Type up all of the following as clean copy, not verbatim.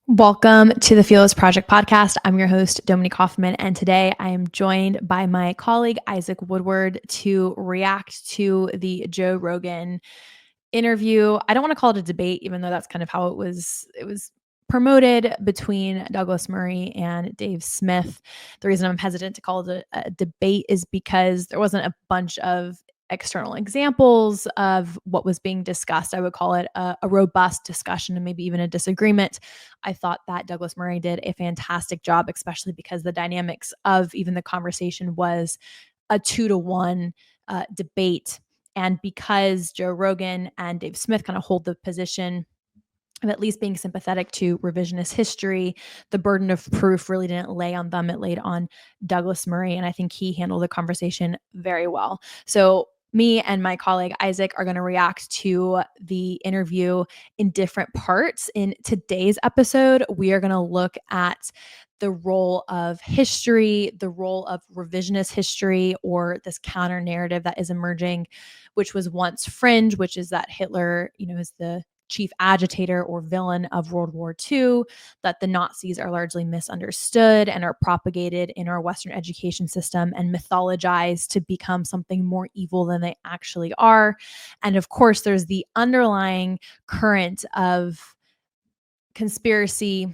Welcome to the Fearless Project podcast. I'm your host, Dominique Hoffman, and today I am joined by my colleague, Isaac Woodward, to react to the Joe Rogan interview. I don't want to call it a debate, even though that's kind of how it was promoted between Douglas Murray and Dave Smith. The reason I'm hesitant to call it a debate is because there wasn't a bunch of external examples of what was being discussed. I would call it a robust discussion and maybe even a disagreement. I thought that Douglas Murray did a fantastic job, especially because the dynamics of even the conversation was a 2-to-1 debate. And because Joe Rogan and Dave Smith kind of hold the position of at least being sympathetic to revisionist history, the burden of proof really didn't lay on them. It laid on Douglas Murray. And I think he handled the conversation very well. So me and my colleague Isaac are going to react to the interview in different parts. In today's episode, we are going to look at the role of history, the role of revisionist history, or this counter narrative that is emerging, which was once fringe, which is that Hitler, is the chief agitator or villain of World War II, that the Nazis are largely misunderstood and are propagated in our Western education system and mythologized to become something more evil than they actually are. And of course, there's the underlying current of conspiracy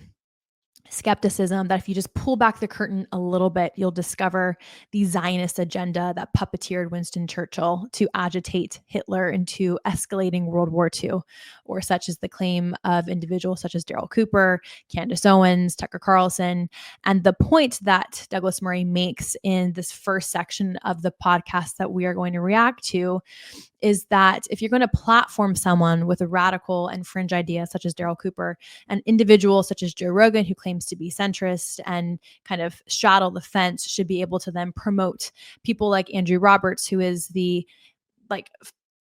skepticism that if you just pull back the curtain a little bit, you'll discover the Zionist agenda that puppeteered Winston Churchill to agitate Hitler into escalating World War II, or such is the claim of individuals such as Daryl Cooper, Candace Owens, Tucker Carlson. And the point that Douglas Murray makes in this first section of the podcast that we are going to react to is that if you're going to platform someone with a radical and fringe idea such as Daryl Cooper, an individual such as Joe Rogan, who claims to be centrist and kind of straddle the fence, should be able to then promote people like Andrew Roberts, who is the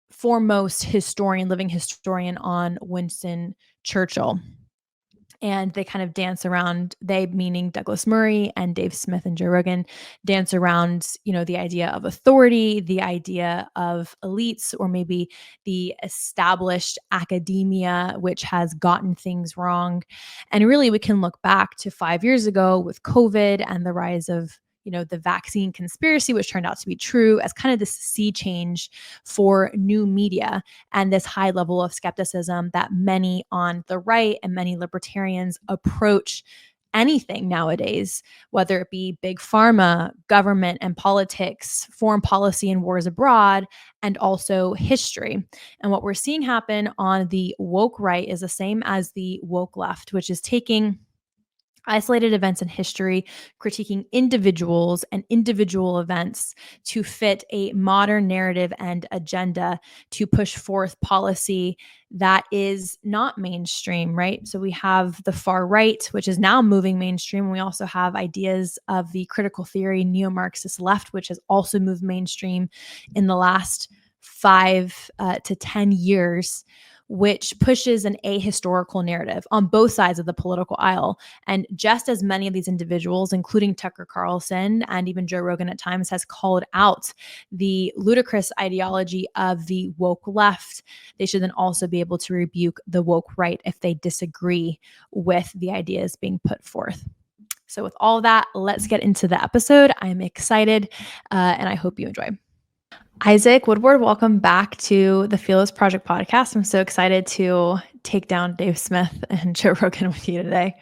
foremost living historian on Winston Churchill. And they kind of dance around, they meaning Douglas Murray and Dave Smith and Joe Rogan, dance around, the idea of authority, the idea of elites, or maybe the established academia, which has gotten things wrong. And really, we can look back to 5 years ago with COVID and the rise of the vaccine conspiracy, which turned out to be true, as kind of this sea change for new media and this high level of skepticism that many on the right and many libertarians approach anything nowadays, whether it be big pharma, government and politics, foreign policy and wars abroad, and also history. And what we're seeing happen on the woke right is the same as the woke left, which is taking isolated events in history, critiquing individuals and individual events to fit a modern narrative and agenda to push forth policy that is not mainstream, right? So we have the far right, which is now moving mainstream. We also have ideas of the critical theory neo-Marxist left, which has also moved mainstream in the last 5 to 10 years, which pushes an ahistorical narrative on both sides of the political aisle. And just as many of these individuals, including Tucker Carlson and even Joe Rogan at times, has called out the ludicrous ideology of the woke left, they should then also be able to rebuke the woke right if they disagree with the ideas being put forth. So with all that, let's get into the episode. I'm excited and I hope you enjoy. Isaac Woodward, welcome back to the Fearless Project podcast. I'm so excited to take down Dave Smith and Joe Rogan with you today.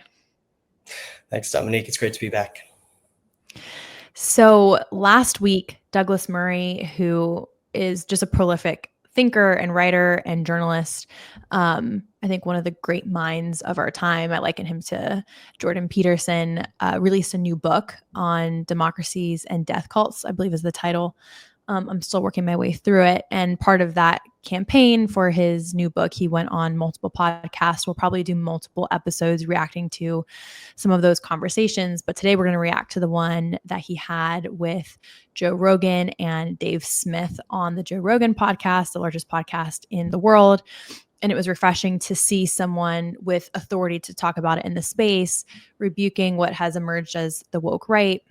Thanks, Dominique. It's great to be back. So last week, Douglas Murray, who is just a prolific thinker and writer and journalist, I think one of the great minds of our time, I liken him to Jordan Peterson, released a new book on democracies and death cults, I believe is the title. I'm still working my way through it. And part of that campaign for his new book, he went on multiple podcasts. We'll probably do multiple episodes reacting to some of those conversations. But today we're going to react to the one that he had with Joe Rogan and Dave Smith on the Joe Rogan podcast, the largest podcast in the world. And it was refreshing to see someone with authority to talk about it in the space, rebuking what has emerged as the woke right,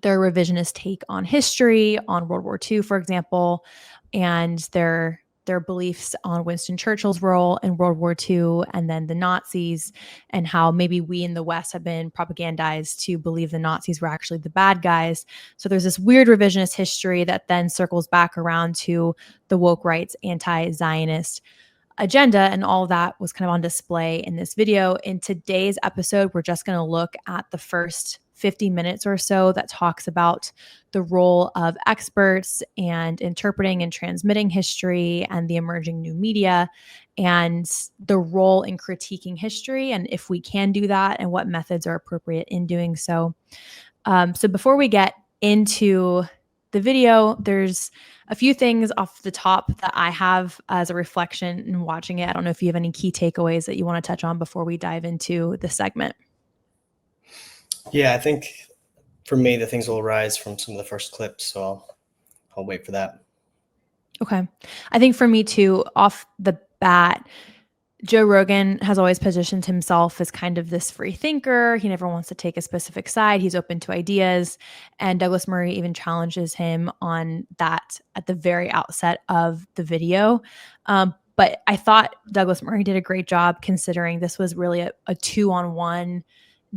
their revisionist take on history, on World War II, for example, and their their beliefs on Winston Churchill's role in World War II and then the Nazis, and how maybe we in the West have been propagandized to believe the Nazis were actually the bad guys. So there's this weird revisionist history that then circles back around to the woke rights, anti-Zionist agenda, and all of that was kind of on display in this video. In today's episode, we're just going to look at the first 50 minutes or so that talks about the role of experts and interpreting and transmitting history and the emerging new media and the role in critiquing history and if we can do that and what methods are appropriate in doing so. So before we get into the video, there's a few things off the top that I have as a reflection in watching it. I don't know if you have any key takeaways that you want to touch on before we dive into the segment. Yeah, I think for me, the things will arise from some of the first clips, so I'll wait for that. Okay. I think for me too, off the bat, Joe Rogan has always positioned himself as kind of this free thinker. He never wants to take a specific side. He's open to ideas. And Douglas Murray even challenges him on that at the very outset of the video. But I thought Douglas Murray did a great job considering this was really a 2-on-1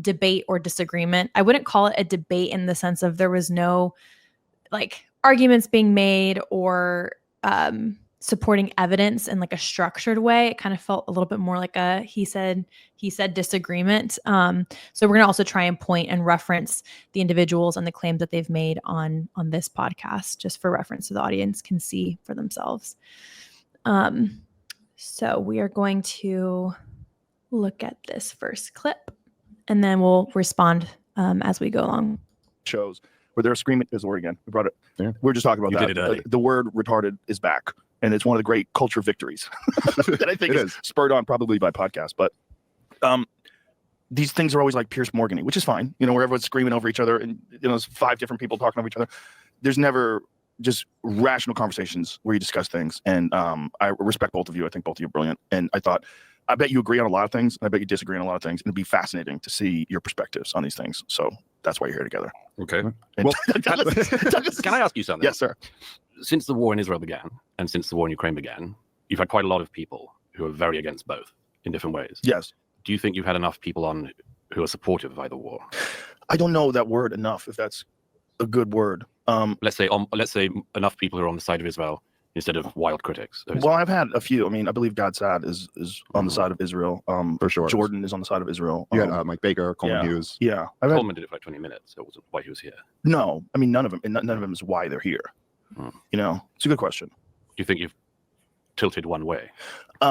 debate or disagreement. I wouldn't call it a debate in the sense of there was no like arguments being made or supporting evidence in like a structured way. It kind of felt a little bit more like a he said disagreement. So we're going to also try and point and reference the individuals and the claims that they've made on this podcast, just for reference so the audience can see for themselves. So we are going to look at this first clip and then we'll respond as we go along. Shows where they're screaming is the word again. We brought it. Yeah. We're just talking about that. The word retarded is back. And it's one of the great culture victories that I think is spurred on probably by podcasts. But these things are always like Pierce Morgan-y, which is fine. You know, where everyone's screaming over each other and, you know, there's 5 different people talking over each other. There's never just rational conversations where you discuss things. And I respect both of you. I think both of you are brilliant. And I bet you agree on a lot of things. And I bet you disagree on a lot of things. And it'd be fascinating to see your perspectives on these things. So that's why you're here together. Okay. Well, can I ask you something? Yes, sir. Since the war in Israel began and since the war in Ukraine began, you've had quite a lot of people who are very against both in different ways. Yes. Do you think you've had enough people on who are supportive of either war? I don't know that word enough, if that's a good word. Let's say enough people who are on the side of Israel instead of wild critics. Well, I've had a few. I mean, I believe God Sad is on the side of Israel. For sure. Jordan is on the side of Israel. You had Mike Baker, Coleman Hughes. Yeah. Coleman did it for like 20 minutes. So it wasn't why he was here. No, I mean, none of them is why they're here. You know, it's a good question. Do you think you've tilted one way?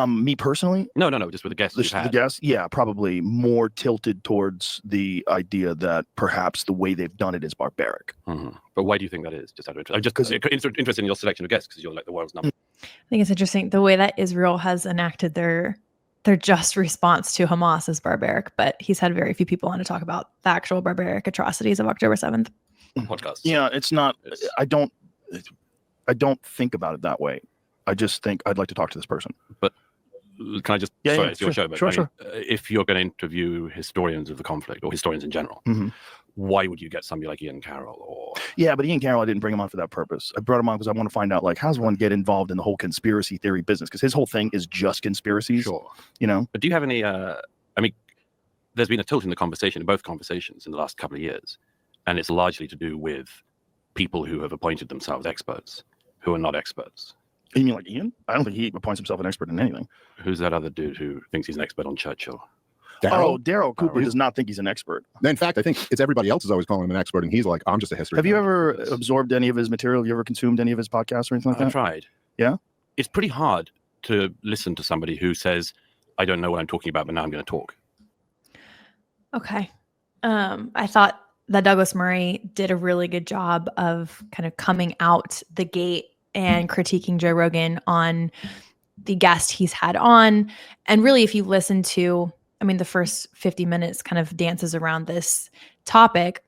Me personally? No, just with the guests. The guests, yeah, probably more tilted towards the idea that perhaps the way they've done it is barbaric. But why do you think that is? Just out of interest. I'm just interested in your selection of guests because you're like the world's number. I think it's interesting the way that Israel has enacted their just response to Hamas is barbaric, but he's had very few people on to talk about the actual barbaric atrocities of October 7th. Podcast. Yeah, it's not. I don't think about it that way. I just think I'd like to talk to this person. But can I just? Sorry, it's your show. But sure. If you're going to interview historians of the conflict or historians in general, why would you get somebody like Ian Carroll or? Yeah, but Ian Carroll, I didn't bring him on for that purpose. I brought him on because I want to find out, like, how does one get involved in the whole conspiracy theory business? Because his whole thing is just conspiracies. Sure. You know. But do you have any? I mean, there's been a tilt in the conversation, in both conversations, in the last couple of years, and it's largely to do with people who have appointed themselves experts who are not experts. You mean like Ian? I don't think he appoints himself an expert in anything. Who's that other dude who thinks he's an expert on Churchill? Daryl Cooper does not think he's an expert. In fact, I think it's everybody else is always calling him an expert, and he's like, I'm just a history. Have you ever absorbed any of his material? Have you ever consumed any of his podcasts or anything like that? I've tried. Yeah? It's pretty hard to listen to somebody who says, I don't know what I'm talking about, but now I'm going to talk. Okay. I thought that Douglas Murray did a really good job of kind of coming out the gate and critiquing Joe Rogan on the guest he's had on. And really, if you listen to, I mean, the first 50 minutes kind of dances around this topic,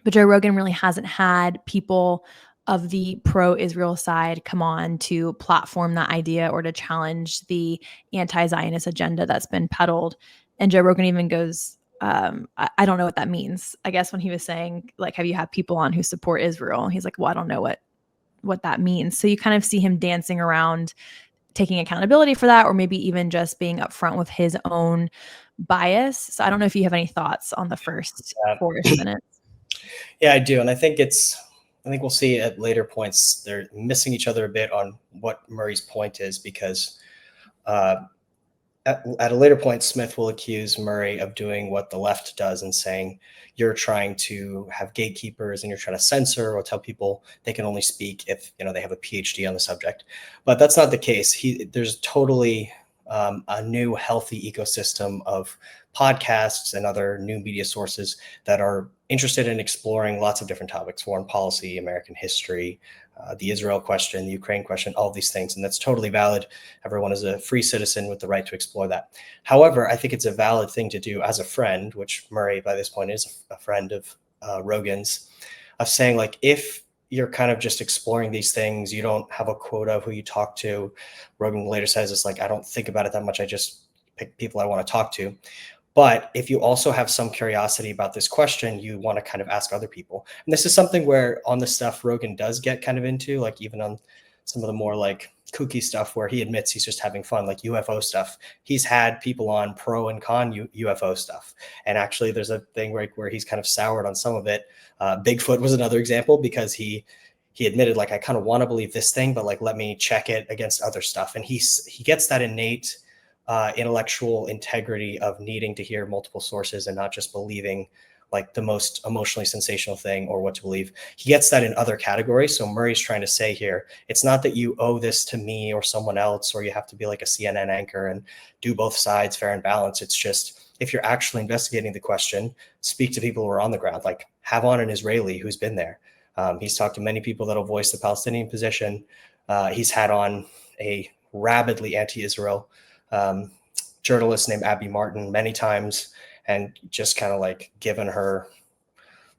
but Joe Rogan really hasn't had people of the pro-Israel side come on to platform that idea or to challenge the anti-Zionist agenda that's been peddled. And Joe Rogan even goes, I don't know what that means. I guess when he was saying, like, have you had people on who support Israel? He's like, well, I don't know what that means. So you kind of see him dancing around taking accountability for that, or maybe even just being upfront with his own bias. So I don't know if you have any thoughts on the first 4-ish minutes. Yeah, I do. And I think we'll see at later points, they're missing each other a bit on what Murray's point is, because at a later point, Smith will accuse Murray of doing what the left does and saying, you're trying to have gatekeepers and you're trying to censor or tell people they can only speak if they have a PhD on the subject. But that's not the case. There's totally a new healthy ecosystem of podcasts and other new media sources that are interested in exploring lots of different topics: foreign policy, American history, the Israel question, the Ukraine question, all of these things. And that's totally valid. Everyone is a free citizen with the right to explore that. However, I think it's a valid thing to do as a friend, which Murray by this point is a friend of Rogan's, of saying, like, if you're kind of just exploring these things, you don't have a quota of who you talk to. Rogan later says it's like, I don't think about it that much. I just pick people I want to talk to. But if you also have some curiosity about this question, you want to kind of ask other people. And this is something where on the stuff Rogan does get kind of into, like even on some of the more like kooky stuff where he admits he's just having fun, like UFO stuff. He's had people on pro and con UFO stuff. And actually there's a thing where he's kind of soured on some of it. Bigfoot was another example, because he admitted, like, I kind of want to believe this thing, but like, let me check it against other stuff. And he gets that innate intellectual integrity of needing to hear multiple sources and not just believing like the most emotionally sensational thing or what to believe. He gets that in other categories. So Murray's trying to say here, it's not that you owe this to me or someone else, or you have to be like a CNN anchor and do both sides fair and balanced. It's just, if you're actually investigating the question, speak to people who are on the ground, like have on an Israeli who's been there. He's talked to many people that'll voice the Palestinian position. He's had on a rabidly anti-Israel journalist named Abby Martin many times, and just kind of like given her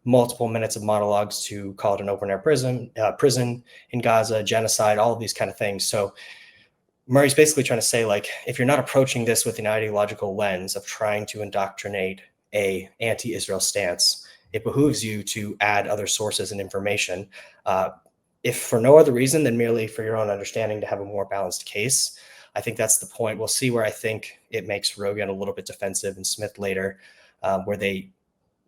multiple minutes of monologues to call it an open air prison in Gaza, genocide, all of these kind of things. So Murray's basically trying to say, like, if you're not approaching this with an ideological lens of trying to indoctrinate a anti-Israel stance, it behooves you to add other sources and information, if for no other reason than merely for your own understanding, to have a more balanced case. I think that's the point. We'll see where I think it makes Rogan a little bit defensive, and Smith later, where they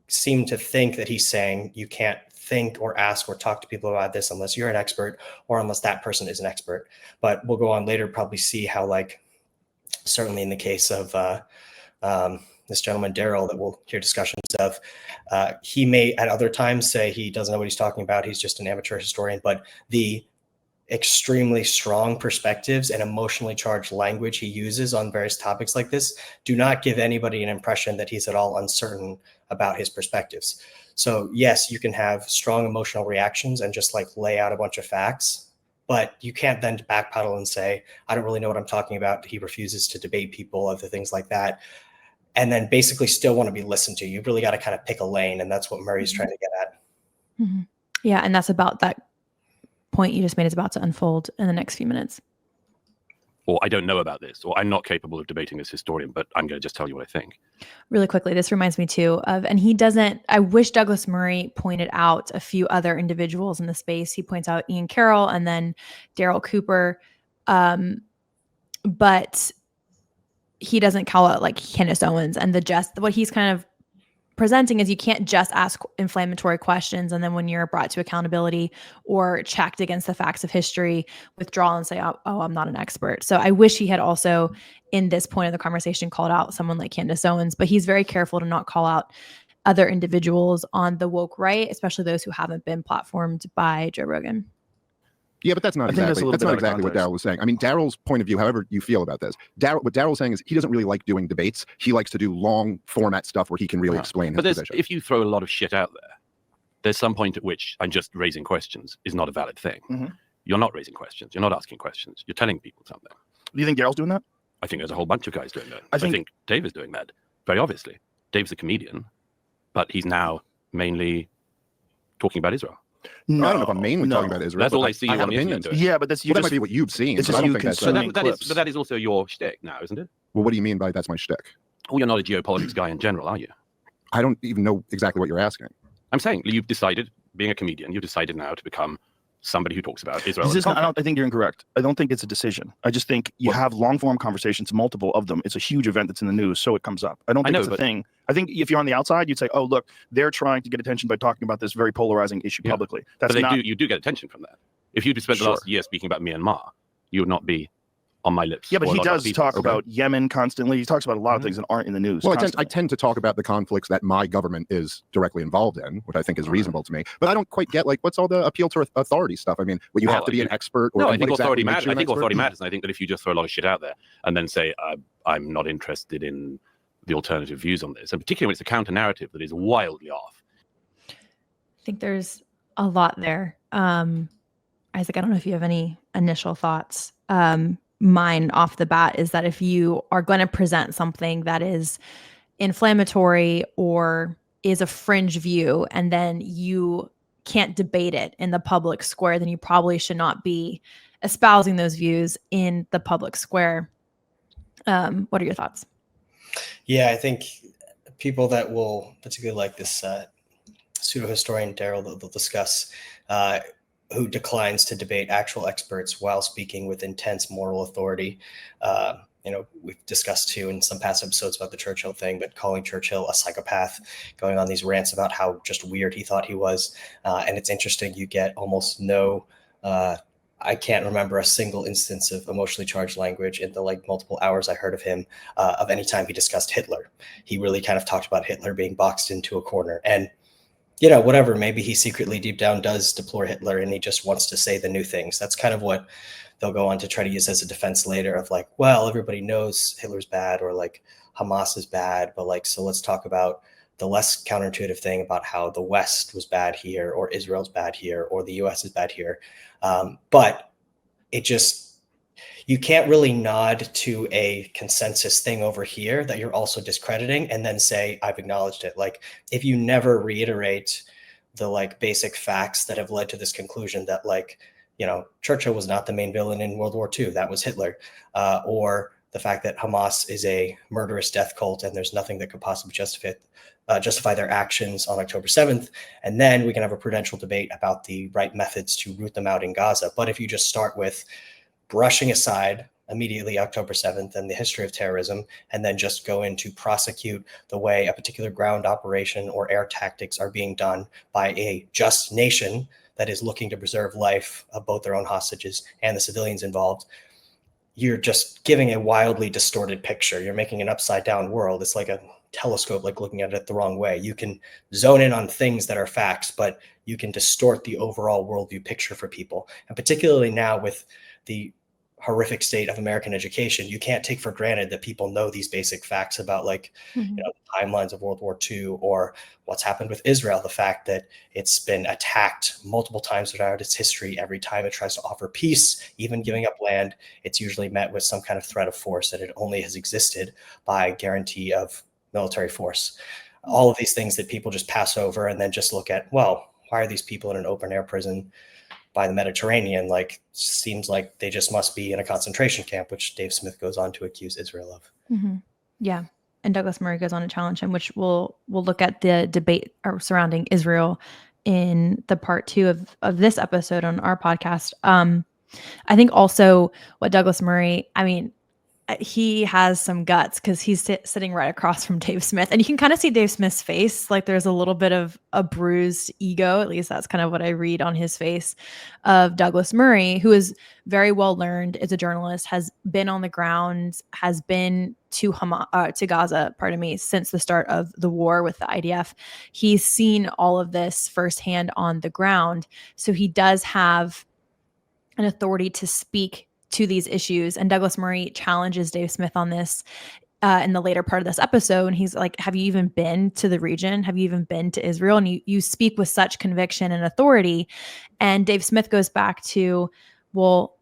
seem to think that he's saying you can't think or ask or talk to people about this unless you're an expert or unless that person is an expert. But we'll go on later, probably see how, like, certainly in the case of this gentleman, Daryl, that we'll hear discussions of, he may at other times say he doesn't know what he's talking about. He's just an amateur historian, but the extremely strong perspectives and emotionally charged language he uses on various topics like this do not give anybody an impression that he's at all uncertain about his perspectives. So yes, you can have strong emotional reactions and just like lay out a bunch of facts, but you can't then backpedal and say, I don't really know what I'm talking about. He refuses to debate people, other things like that, and then basically still want to be listened to. You've really got to kind of pick a lane, and that's what Murray's trying to get at. Mm-hmm. Yeah, and that's about that point you just made is about to unfold in the next few minutes. Or I don't know about this, or I'm not capable of debating this historian, but I'm going to just tell you what I think. Really quickly, this reminds me too of, and I wish Douglas Murray pointed out a few other individuals in the space. He points out Ian Carroll and then Daryl Cooper, but he doesn't call out like Candace Owens. And what he's kind of presenting is you can't just ask inflammatory questions and then when you're brought to accountability or checked against the facts of history, withdraw and say, oh, I'm not an expert. So I wish he had also in this point of the conversation called out someone like Candace Owens, but he's very careful to not call out other individuals on the woke right, especially those who haven't been platformed by Joe Rogan. Yeah, but that's not exactly what Daryl was saying. I mean, Daryl's point of view, however you feel about this, what Daryl's saying is he doesn't really like doing debates. He likes to do long format stuff where he can really explain his position. If you throw a lot of shit out there, there's some point at which I'm just raising questions is not a valid thing. Mm-hmm. You're not raising questions. You're not asking questions. You're telling people something. Do you think Daryl's doing that? I think there's a whole bunch of guys doing that. I think Dave is doing that, very obviously. Dave's a comedian, but he's now mainly talking about Israel. No, I don't know if I'm mainly talking about Israel. That's all I see. I have opinions. Yeah, but that might be what you've seen. It's just you consuming clips. But that is also your shtick now, isn't it? Well, what do you mean by that's my shtick? Well, you're not a geopolitics guy in general, are you? I don't even know exactly what you're asking. I'm saying you've decided, being a comedian, you've decided now to become somebody who talks about Israel. I think you're incorrect. I don't think it's a decision. I just think you have long form conversations, multiple of them. It's a huge event that's in the news, so it comes up. I don't think it's a thing. I think if you're on the outside, you'd say, oh, look, they're trying to get attention by talking about this very polarizing issue publicly. That's you do get attention from that. If you'd spent the last year speaking about Myanmar, you would not be on my lips. Yeah, but he does talk about Yemen constantly. He talks about a lot of things that aren't in the news. Well, I tend to talk about the conflicts that my government is directly involved in, which I think is reasonable to me. But I don't quite get, like, what's all the appeal to authority stuff? I mean, you have to be an expert? Or no, I think authority matters. I think authority matters. And I think that if you just throw a lot of shit out there and then say, I'm not interested in the alternative views on this, and particularly when it's a counter narrative that is wildly off. I think there's a lot there. Isaac, I don't know if you have any initial thoughts. Mine off the bat is that if you are going to present something that is inflammatory or is a fringe view, and then you can't debate it in the public square, then you probably should not be espousing those views in the public square. What are your thoughts? Yeah, I think people that will particularly like this pseudo-historian Daryl, they'll discuss who declines to debate actual experts while speaking with intense moral authority. We've discussed too in some past episodes about the Churchill thing, but calling Churchill a psychopath, going on these rants about how just weird he thought he was. And it's interesting, you get almost no, I can't remember a single instance of emotionally charged language in the multiple hours I heard of him, of any time he discussed Hitler. He really kind of talked about Hitler being boxed into a corner. And whatever, maybe he secretly deep down does deplore Hitler and he just wants to say the new things. That's kind of what they'll go on to try to use as a defense later of everybody knows Hitler's bad or Hamas is bad, but so let's talk about the less counterintuitive thing about how the West was bad here or Israel's bad here or the US is bad here. But it just, you can't really nod to a consensus thing over here that you're also discrediting and then say, I've acknowledged it. If you never reiterate the basic facts that have led to this conclusion that Churchill was not the main villain in World War II, that was Hitler, or the fact that Hamas is a murderous death cult and there's nothing that could possibly justify their actions on October 7th. And then we can have a prudential debate about the right methods to root them out in Gaza. But if you just start with brushing aside immediately October 7th and the history of terrorism, and then just go in to prosecute the way a particular ground operation or air tactics are being done by a just nation that is looking to preserve life of both their own hostages and the civilians involved, you're just giving a wildly distorted picture. You're making an upside down world. It's like a telescope, looking at it the wrong way. You can zone in on things that are facts, but you can distort the overall worldview picture for people. And particularly now with the horrific state of American education, you can't take for granted that people know these basic facts about the timelines of World War II or what's happened with Israel, the fact that it's been attacked multiple times throughout its history. Every time it tries to offer peace, even giving up land, it's usually met with some kind of threat of force, that it only has existed by guarantee of military force. All of these things that people just pass over and then just look at, well, why are these people in an open air prison by the Mediterranean? Seems like they just must be in a concentration camp, which Dave Smith goes on to accuse Israel of. Mm-hmm. Yeah. And Douglas Murray goes on to challenge him, which we'll look at the debate surrounding Israel in the part 2 of this episode on our podcast. I think also what Douglas Murray, he has some guts because he's sitting right across from Dave Smith, and you can kind of see Dave Smith's face. There's a little bit of a bruised ego. At least that's kind of what I read on his face of Douglas Murray, who is very well learned as a journalist, has been on the ground, has been to Gaza, since the start of the war with the IDF. He's seen all of this firsthand on the ground. So he does have an authority to speak to these issues. And Douglas Murray challenges Dave Smith on this in the later part of this episode. And he's like, have you even been to the region? Have you even been to Israel? And you speak with such conviction and authority. And Dave Smith goes back to, well,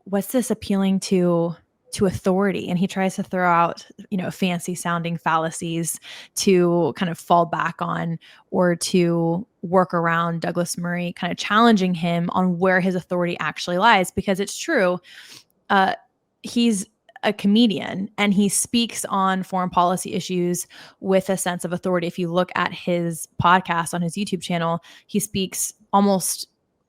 what's this appealing to authority? And he tries to throw out, fancy sounding fallacies to kind of fall back on or to work around Douglas Murray, kind of challenging him on where his authority actually lies. Because it's true, he's a comedian and he speaks on foreign policy issues with a sense of authority. If you look at his podcast on his YouTube channel, he speaks almost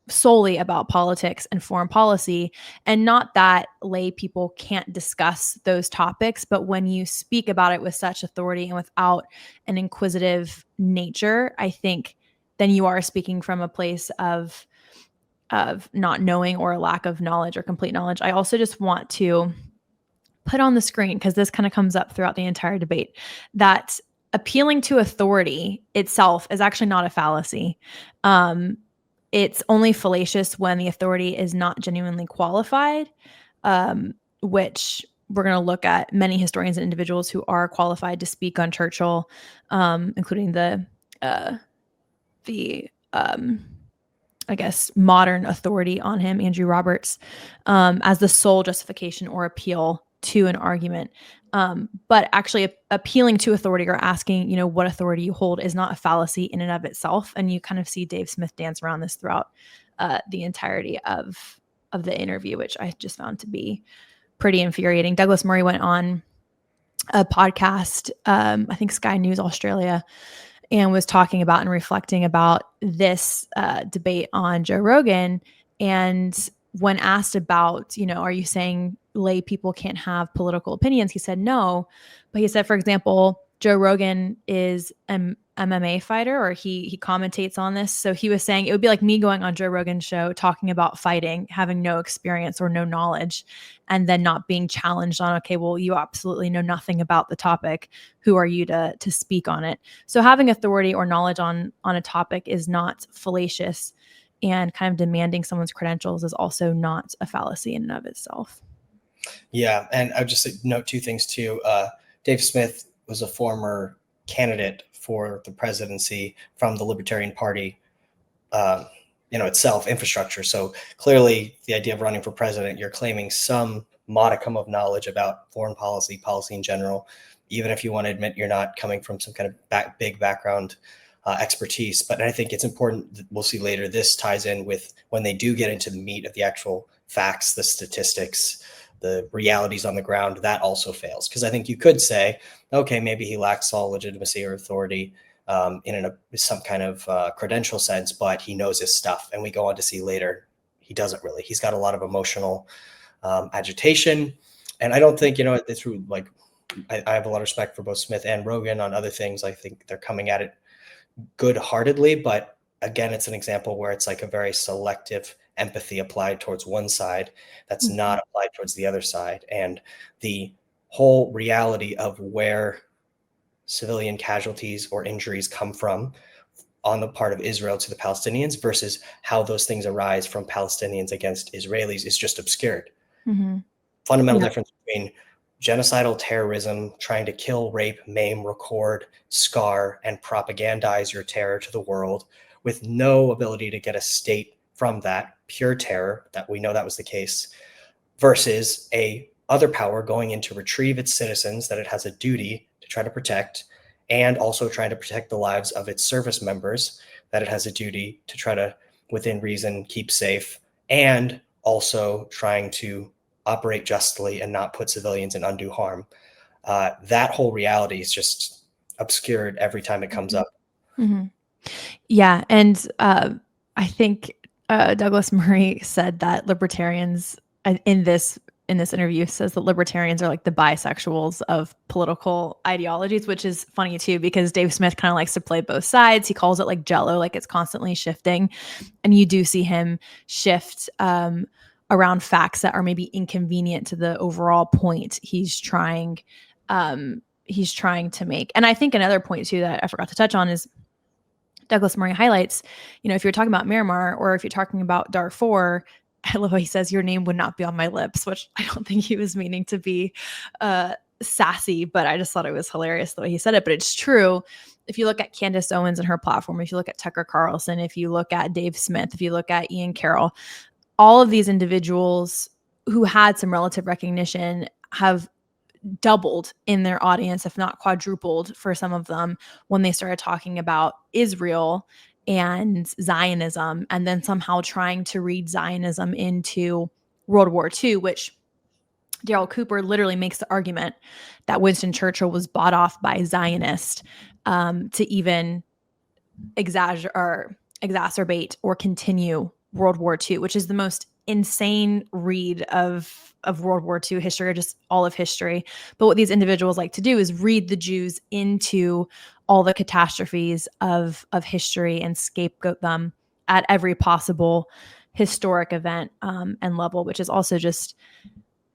solely about politics and foreign policy. And not that lay people can't discuss those topics, but when you speak about it with such authority and without an inquisitive nature, I think then you are speaking from a place of not knowing or a lack of knowledge or complete knowledge. I also just want to put on the screen, because this kind of comes up throughout the entire debate, that appealing to authority itself is actually not a fallacy. It's only fallacious when the authority is not genuinely qualified, which we're going to look at many historians and individuals who are qualified to speak on Churchill, including the I guess, modern authority on him, Andrew Roberts, as the sole justification or appeal to an argument. But actually appealing to authority or asking, what authority you hold is not a fallacy in and of itself. And you kind of see Dave Smith dance around this throughout the entirety of the interview, which I just found to be pretty infuriating. Douglas Murray went on a podcast, I think Sky News Australia, and was talking about and reflecting about this debate on Joe Rogan. And when asked about, are you saying lay people can't have political opinions? He said no. But he said, for example, Joe Rogan is an MMA fighter, or he commentates on this. So he was saying it would be like me going on Joe Rogan's show talking about fighting, having no experience or no knowledge, and then not being challenged on, okay, well, you absolutely know nothing about the topic. Who are you to speak on it? So having authority or knowledge on a topic is not fallacious, and kind of demanding someone's credentials is also not a fallacy in and of itself. Yeah, and I'll just note two things too. Dave Smith was a former candidate for the presidency from the Libertarian Party, itself, infrastructure. So clearly the idea of running for president, you're claiming some modicum of knowledge about foreign policy in general, even if you want to admit you're not coming from some kind of big background expertise. But I think it's important, we'll see later, this ties in with when they do get into the meat of the actual facts, the statistics, the realities on the ground, that also fails. Because I think you could say, okay, maybe he lacks all legitimacy or authority in some kind of credential sense, but he knows his stuff. And we go on to see later, he doesn't really. He's got a lot of emotional agitation. And I don't think, through I have a lot of respect for both Smith and Rogan on other things. I think they're coming at it good-heartedly, but again, it's an example where it's like a very selective empathy applied towards one side that's not applied towards the other side. And the whole reality of where civilian casualties or injuries come from on the part of Israel to the Palestinians versus how those things arise from Palestinians against Israelis is just obscured. Fundamental difference between genocidal terrorism, trying to kill, rape, maim, record, scar, and propagandize your terror to the world with no ability to get a state from that, pure terror, that we know that was the case, versus a other power going in to retrieve its citizens that it has a duty to try to protect, and also trying to protect the lives of its service members that it has a duty to try to, within reason, keep safe, and also trying to operate justly and not put civilians in undue harm. That whole reality is just obscured every time it comes up. Yeah. And I think Douglas Murray said that libertarians in this interview says that libertarians are like the bisexuals of political ideologies, which is funny too, because Dave Smith kind of likes to play both sides. He calls it like Jello, like it's constantly shifting. And you do see him shift around facts that are maybe inconvenient to the overall point he's trying to make. And I think another point too that I forgot to touch on is Douglas Murray highlights, if you're talking about Myanmar or if you're talking about Darfur, I love how he says your name would not be on my lips, which I don't think he was meaning to be sassy, but I just thought it was hilarious the way he said it. But it's true. If you look at Candace Owens and her platform, if you look at Tucker Carlson, if you look at Dave Smith, if you look at Ian Carroll, all of these individuals who had some relative recognition have doubled in their audience, if not quadrupled for some of them, when they started talking about Israel and Zionism, and then somehow trying to read Zionism into World War II, which Daryl Cooper literally makes the argument that Winston Churchill was bought off by Zionists to even exacerbate or continue World War II, which is the most insane read of World War II history, or just all of history. But what these individuals like to do is read the Jews into all the catastrophes of history and scapegoat them at every possible historic event and level, which is also just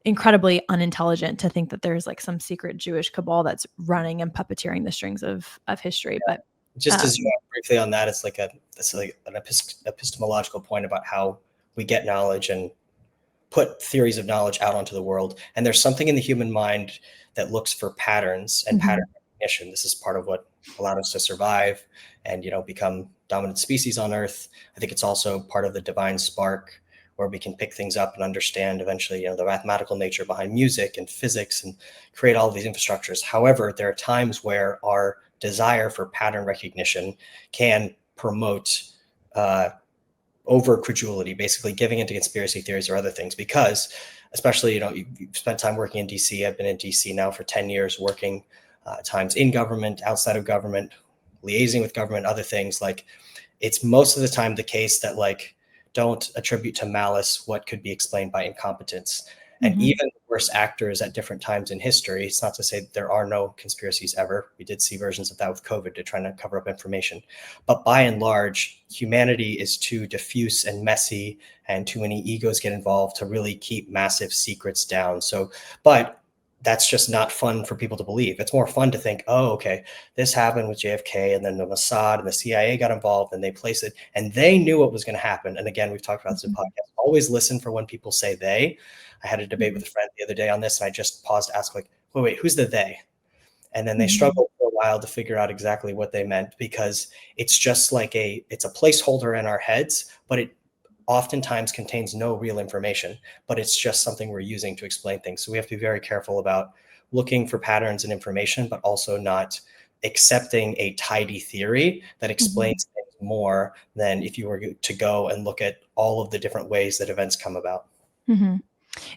incredibly unintelligent to think that there's like some secret Jewish cabal that's running and puppeteering the strings of history. But just to zoom out briefly on that, it's like an epistemological point about how we get knowledge and put theories of knowledge out onto the world. And there's something in the human mind that looks for patterns and pattern recognition. This is part of what allowed us to survive and, become dominant species on Earth. I think it's also part of the divine spark, where we can pick things up and understand eventually, the mathematical nature behind music and physics and create all of these infrastructures. However, there are times where our desire for pattern recognition can promote over credulity, basically giving into conspiracy theories or other things, because especially, you've spent time working in DC. I've been in DC now for 10 years, working times in government, outside of government, liaising with government, other things. Like, it's most of the time the case that don't attribute to malice what could be explained by incompetence. And even the worst actors at different times in history, it's not to say that there are no conspiracies ever. We did see versions of that with COVID to try to cover up information. But by and large, humanity is too diffuse and messy, and too many egos get involved to really keep massive secrets down. But that's just not fun for people to believe. It's more fun to think, oh, okay, this happened with JFK, and then the Mossad and the CIA got involved, and they placed it, and they knew what was going to happen. And again, we've talked about this in podcasts. Always listen for when people say they. I had a debate with a friend the other day on this, and I just paused to ask, wait, who's the they? And then they struggled for a while to figure out exactly what they meant, because it's just it's a placeholder in our heads, but it oftentimes contains no real information, but it's just something we're using to explain things. So we have to be very careful about looking for patterns and information, but also not accepting a tidy theory that explains things more than if you were to go and look at all of the different ways that events come about.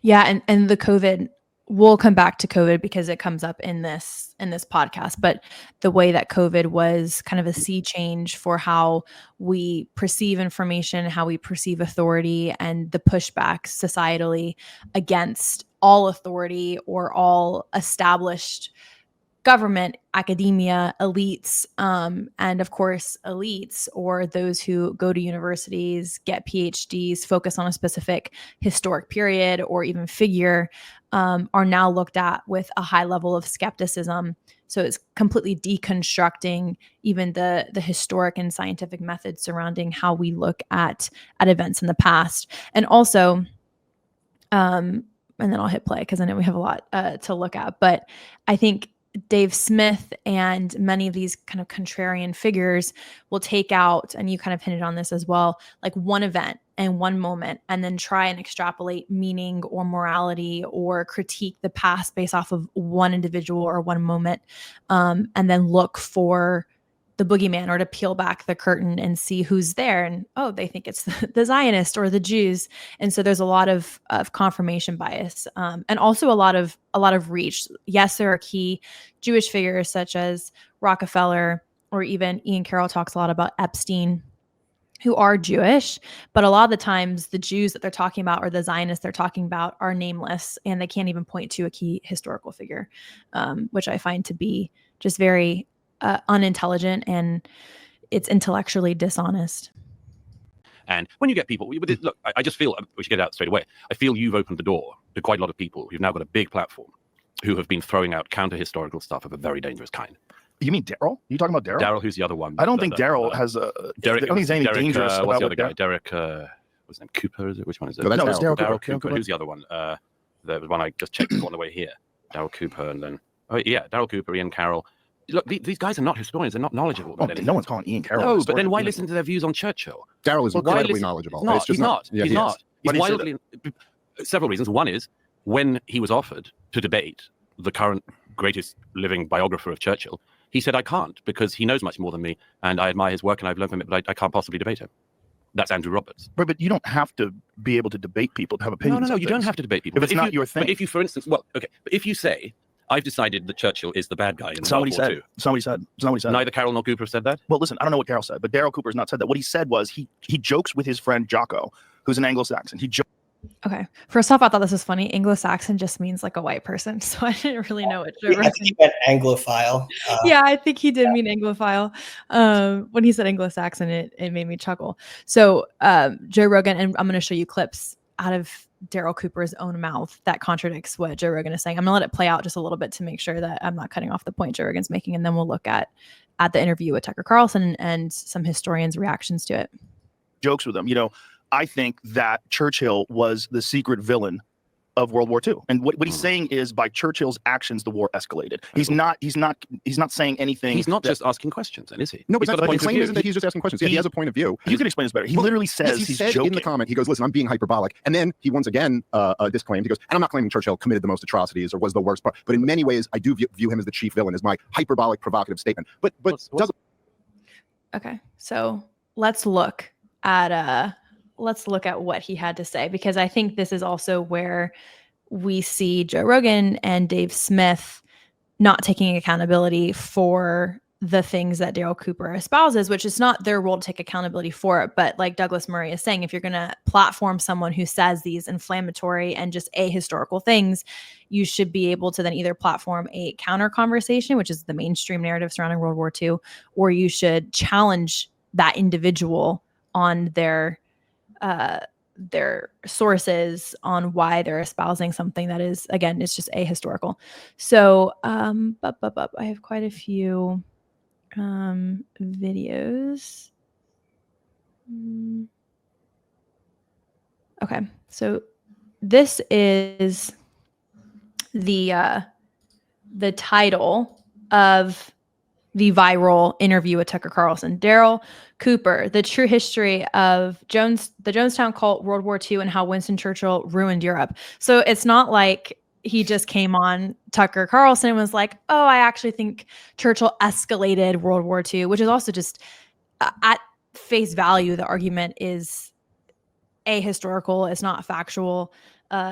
Yeah. And the COVID, we'll come back to COVID because it comes up in this podcast, but the way that COVID was kind of a sea change for how we perceive information, how we perceive authority, and the pushback societally against all authority or all established government, academia, elites, and of course, elites or those who go to universities, get PhDs, focus on a specific historic period or even figure, are now looked at with a high level of skepticism. So it's completely deconstructing even the historic and scientific methods surrounding how we look at events in the past. And also, and then I'll hit play because I know we have a lot to look at, but I think Dave Smith and many of these kind of contrarian figures will take out, and you kind of hinted on this as well, like one event and one moment, and then try and extrapolate meaning or morality or critique the past based off of one individual or one moment, and then look for the boogeyman or to peel back the curtain and see who's there. And, oh, they think it's the Zionists or the Jews. And so there's a lot of confirmation bias, and also a lot of reach. Yes, there are key Jewish figures such as Rockefeller, or even Ian Carroll talks a lot about Epstein, who are Jewish, but a lot of the times the Jews that they're talking about or the Zionists they're talking about are nameless, and they can't even point to a key historical figure, which I find to be just very unintelligent, and it's intellectually dishonest. And when you get people, look, I just feel we should get it out straight away. I feel you've opened the door to quite a lot of people who've now got a big platform who have been throwing out counter-historical stuff of a very dangerous kind. You mean Daryl? You talking about Daryl? Daryl, who's the other one? I don't think Daryl has a. Derek, I don't think he's anything dangerous what's about the other guy? that. Derek, what's his name? Cooper, is it? Which one is it? No, it's Daryl Cooper. Who's the other one? The one I just checked on the way here. Daryl Cooper, and then Daryl Cooper, Ian Carroll. Look, these guys are not historians. They're not knowledgeable. No one's calling Ian Carroll. No, but then why listen to their views on Churchill? Daryl is incredibly knowledgeable. He's not. He's wildly. Several reasons. One is when he was offered to debate the current greatest living biographer of Churchill, he said, I can't, because he knows much more than me, and I admire his work, and I've learned from it, but I can't possibly debate him. That's Andrew Roberts. But you don't have to be able to debate people to have opinions. No, you don't have to debate people. If it's not your thing. But if you, for instance, but if you say, I've decided that Churchill is the bad guy in Somebody World War said. II. Somebody said. Neither Carroll nor Cooper have said that? Well, listen, I don't know what Carroll said, but Daryl Cooper has not said that. What he said was he jokes with his friend Jocko, who's an Anglo-Saxon. Okay. First off, I thought this was funny. Anglo-Saxon just means like a white person, so I didn't really know what Joe Rogan. I think he meant Anglophile. Yeah, I think he did mean Anglophile. When he said Anglo-Saxon, it made me chuckle. So Joe Rogan, and I'm going to show you clips out of Daryl Cooper's own mouth that contradicts what Joe Rogan is saying. I'm going to let it play out just a little bit to make sure that I'm not cutting off the point Joe Rogan's making, and then we'll look at the interview with Tucker Carlson and some historians' reactions to it. Jokes with him. I think that Churchill was the secret villain of World War II. And what he's saying is by Churchill's actions, the war escalated. He's not saying anything. He's not just asking questions, then, is he? No, but He's got the a point of claim view. isn't that he's just asking questions. Yeah, he has a point of view. You can explain this better. He literally says he he's said joking. in the comment, he goes, listen, I'm being hyperbolic. And then he once again disclaimed, he goes, and I'm not claiming Churchill committed the most atrocities or was the worst part, but in many ways, I do view him as the chief villain, is my hyperbolic, provocative statement. But doesn't. Okay, so let's look at what he had to say, because I think this is also where we see Joe Rogan and Dave Smith not taking accountability for the things that Daryl Cooper espouses, which is not their role to take accountability for it. But like Douglas Murray is saying, if you're going to platform someone who says these inflammatory and just ahistorical things, you should be able to then either platform a counter conversation, which is the mainstream narrative surrounding World War II, or you should challenge that individual on their sources on why they're espousing something that is, again, it's just ahistorical. So I have quite a few videos. Okay, so this is the title of the viral interview with Tucker Carlson. Daryl Cooper, the true history of the Jonestown cult, World War II, and how Winston Churchill ruined Europe. So it's not like he just came on Tucker Carlson and was like, oh, I actually think Churchill escalated World War II, which is also just at face value, the argument is ahistorical. It's not factual.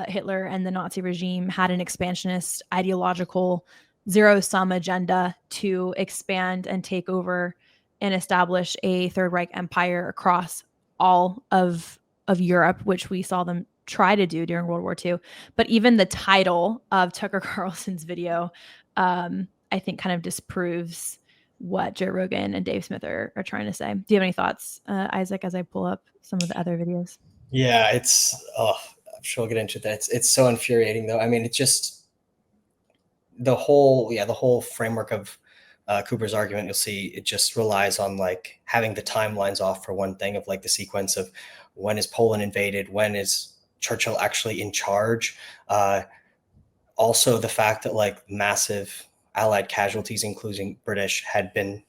Hitler and the Nazi regime had an expansionist ideological zero-sum agenda to expand and take over and establish a Third Reich empire across all of Europe, which we saw them try to do during World War II. But even the title of Tucker Carlson's video, I think kind of disproves what Joe Rogan and Dave Smith are trying to say. Do you have any thoughts, Isaac, as I pull up some of the other videos? Yeah, I'm sure we'll get into that. It's so infuriating, though. I mean, it's just the whole framework of Cooper's argument. You'll see it just relies on like having the timelines off, for one thing, of like the sequence of when is Poland invaded, when is Churchill actually in charge. Also, the fact that like massive Allied casualties, including British, had been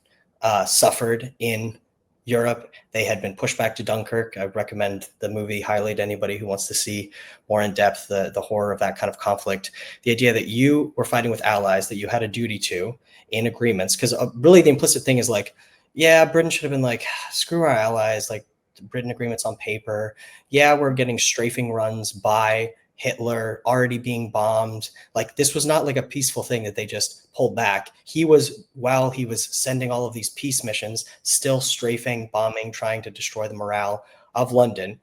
suffered in Europe. They had been pushed back to Dunkirk. I recommend the movie highly to anybody who wants to see more in depth the horror of that kind of conflict. The idea that you were fighting with allies that you had a duty to in agreements, because really the implicit thing is like, yeah, Britain should have been like, screw our allies, like Britain agreements on paper. Yeah, we're getting strafing runs by Hitler, already being bombed. Like this was not like a peaceful thing that they just pulled back. While he was sending all of these peace missions, still strafing, bombing, trying to destroy the morale of London.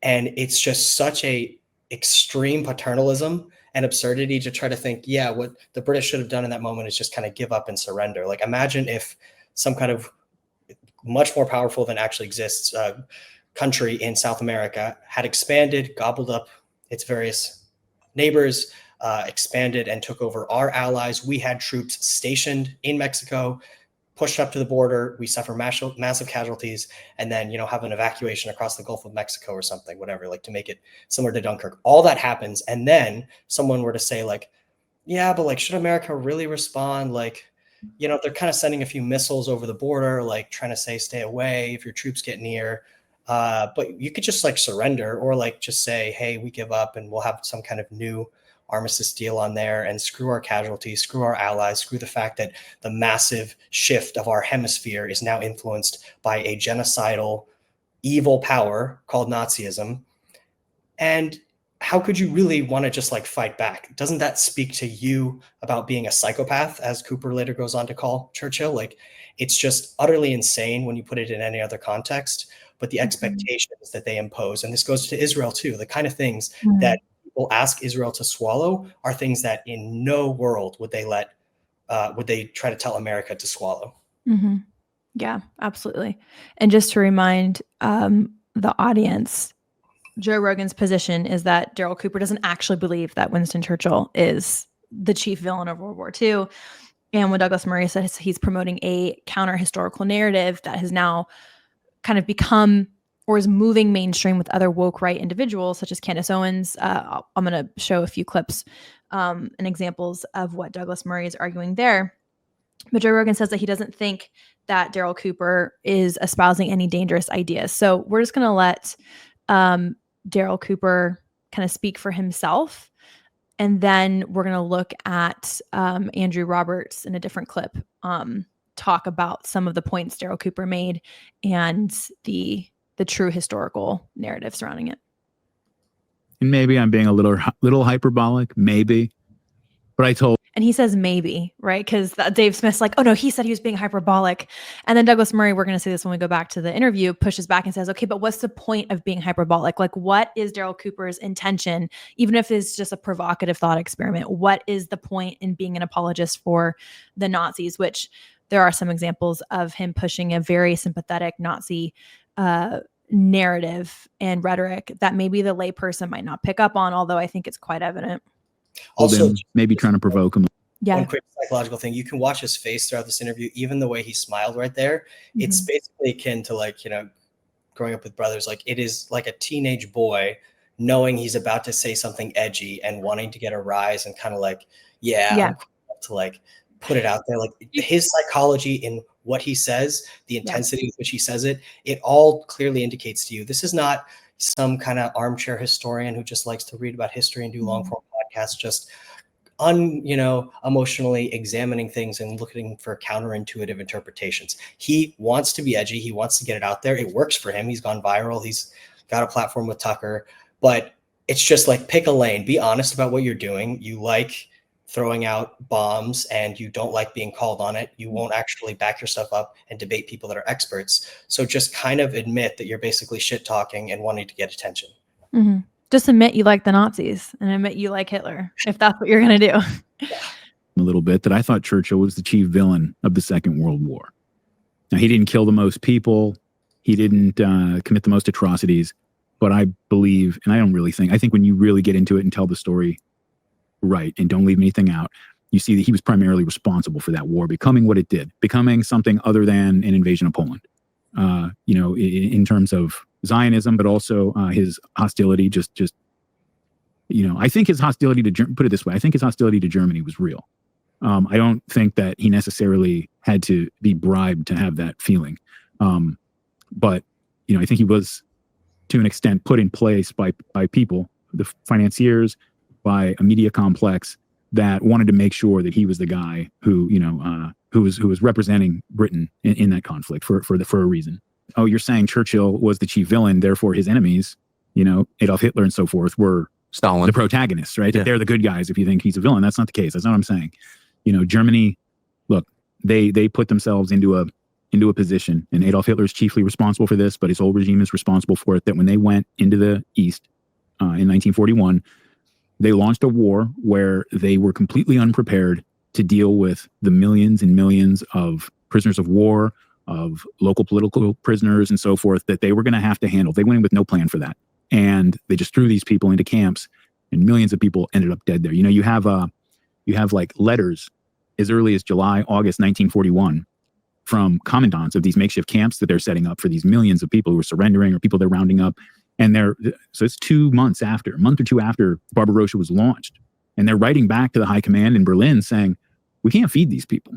And it's just such a extreme paternalism and absurdity to try to think, yeah, what the British should have done in that moment is just kind of give up and surrender. Like imagine if some kind of much more powerful than actually exists country in South America had expanded, gobbled up its various neighbors, expanded and took over our allies. We had troops stationed in Mexico, pushed up to the border. We suffer massive casualties, and then, have an evacuation across the Gulf of Mexico or something, whatever, like to make it similar to Dunkirk. All that happens. And then someone were to say like, yeah, but like, should America really respond? Like, they're kind of sending a few missiles over the border, like trying to say, stay away if your troops get near. But you could just like surrender, or like just say, hey, we give up and we'll have some kind of new armistice deal on there, and screw our casualties, screw our allies, screw the fact that the massive shift of our hemisphere is now influenced by a genocidal evil power called Nazism. And how could you really want to just like fight back? Doesn't that speak to you about being a psychopath, as Cooper later goes on to call Churchill? Like, it's just utterly insane when you put it in any other context, but the expectations that they impose, and this goes to Israel too, the kind of things that people ask Israel to swallow are things that in no world would they try to tell America to swallow. Yeah, absolutely. And just to remind the audience, Joe Rogan's position is that Daryl Cooper doesn't actually believe that Winston Churchill is the chief villain of World War II. And when Douglas Murray says he's promoting a counter-historical narrative that has now kind of become or is moving mainstream with other woke right individuals, such as Candace Owens. I'm going to show a few clips and examples of what Douglas Murray is arguing there. But Joe Rogan says that he doesn't think that Daryl Cooper is espousing any dangerous ideas. So we're just going to let Daryl Cooper kind of speak for himself. And then we're going to look at Andrew Roberts in a different clip talk about some of the points Daryl Cooper made and the true historical narrative surrounding it. And maybe I'm being a little hyperbolic, maybe. But and he says maybe, right? Because Dave Smith's like, oh no, he said he was being hyperbolic. And then Douglas Murray, we're going to see this when we go back to the interview, pushes back and says, okay, but what's the point of being hyperbolic? Like, what is Daryl Cooper's intention? Even if it's just a provocative thought experiment, what is the point in being an apologist for the Nazis? Which there are some examples of him pushing a very sympathetic Nazi narrative and rhetoric that maybe the layperson might not pick up on, although I think it's quite evident. Also, maybe trying to provoke him. Yeah. One quick psychological thing. You can watch his face throughout this interview, even the way he smiled right there. It's basically akin to like, growing up with brothers. Like, it is like a teenage boy knowing he's about to say something edgy and wanting to get a rise and kind of like, I'm cool to like put it out there. Like, his psychology in what he says, the intensity with which he says it, it all clearly indicates to you, this is not some kind of armchair historian who just likes to read about history and do long form podcasts, just emotionally examining things and looking for counterintuitive interpretations. He wants to be edgy. He wants to get it out there. It works for him. He's gone viral. He's got a platform with Tucker, but it's just like, pick a lane, be honest about what you're doing. You like throwing out bombs and you don't like being called on it. You won't actually back your stuff up and debate people that are experts. So just kind of admit that you're basically shit talking and wanting to get attention. Just admit you like the Nazis and admit you like Hitler, if that's what you're going to do. A little bit that I thought Churchill was the chief villain of the Second World War. Now, he didn't kill the most people. He didn't commit the most atrocities. But I believe, and I think when you really get into it and tell the story right and don't leave anything out, you see that he was primarily responsible for that war becoming what it did, becoming something other than an invasion of Poland. In terms of Zionism, but also his hostility, I think his hostility to, put it this way, I think his hostility to Germany was real. I don't think that he necessarily had to be bribed to have that feeling. But I think he was, to an extent, put in place by people, the financiers, by a media complex that wanted to make sure that he was the guy who was representing Britain in that conflict for a reason. Oh, you're saying Churchill was the chief villain, therefore his enemies, Adolf Hitler and so forth, were Stalin, the protagonists, right? Yeah. They're the good guys if you think he's a villain. That's not the case. That's not what I'm saying. Germany, look, they put themselves into a position, and Adolf Hitler is chiefly responsible for this, but his whole regime is responsible for it, that when they went into the East in 1941, they launched a war where they were completely unprepared to deal with the millions and millions of prisoners of war, of local political prisoners and so forth that they were going to have to handle. They went in with no plan for that. And they just threw these people into camps, and millions of people ended up dead there. You have like letters as early as July, August 1941 from commandants of these makeshift camps that they're setting up for these millions of people who are surrendering or people they're rounding up. And so it's a month or two after Barbarossa was launched. And they're writing back to the high command in Berlin saying, we can't feed these people.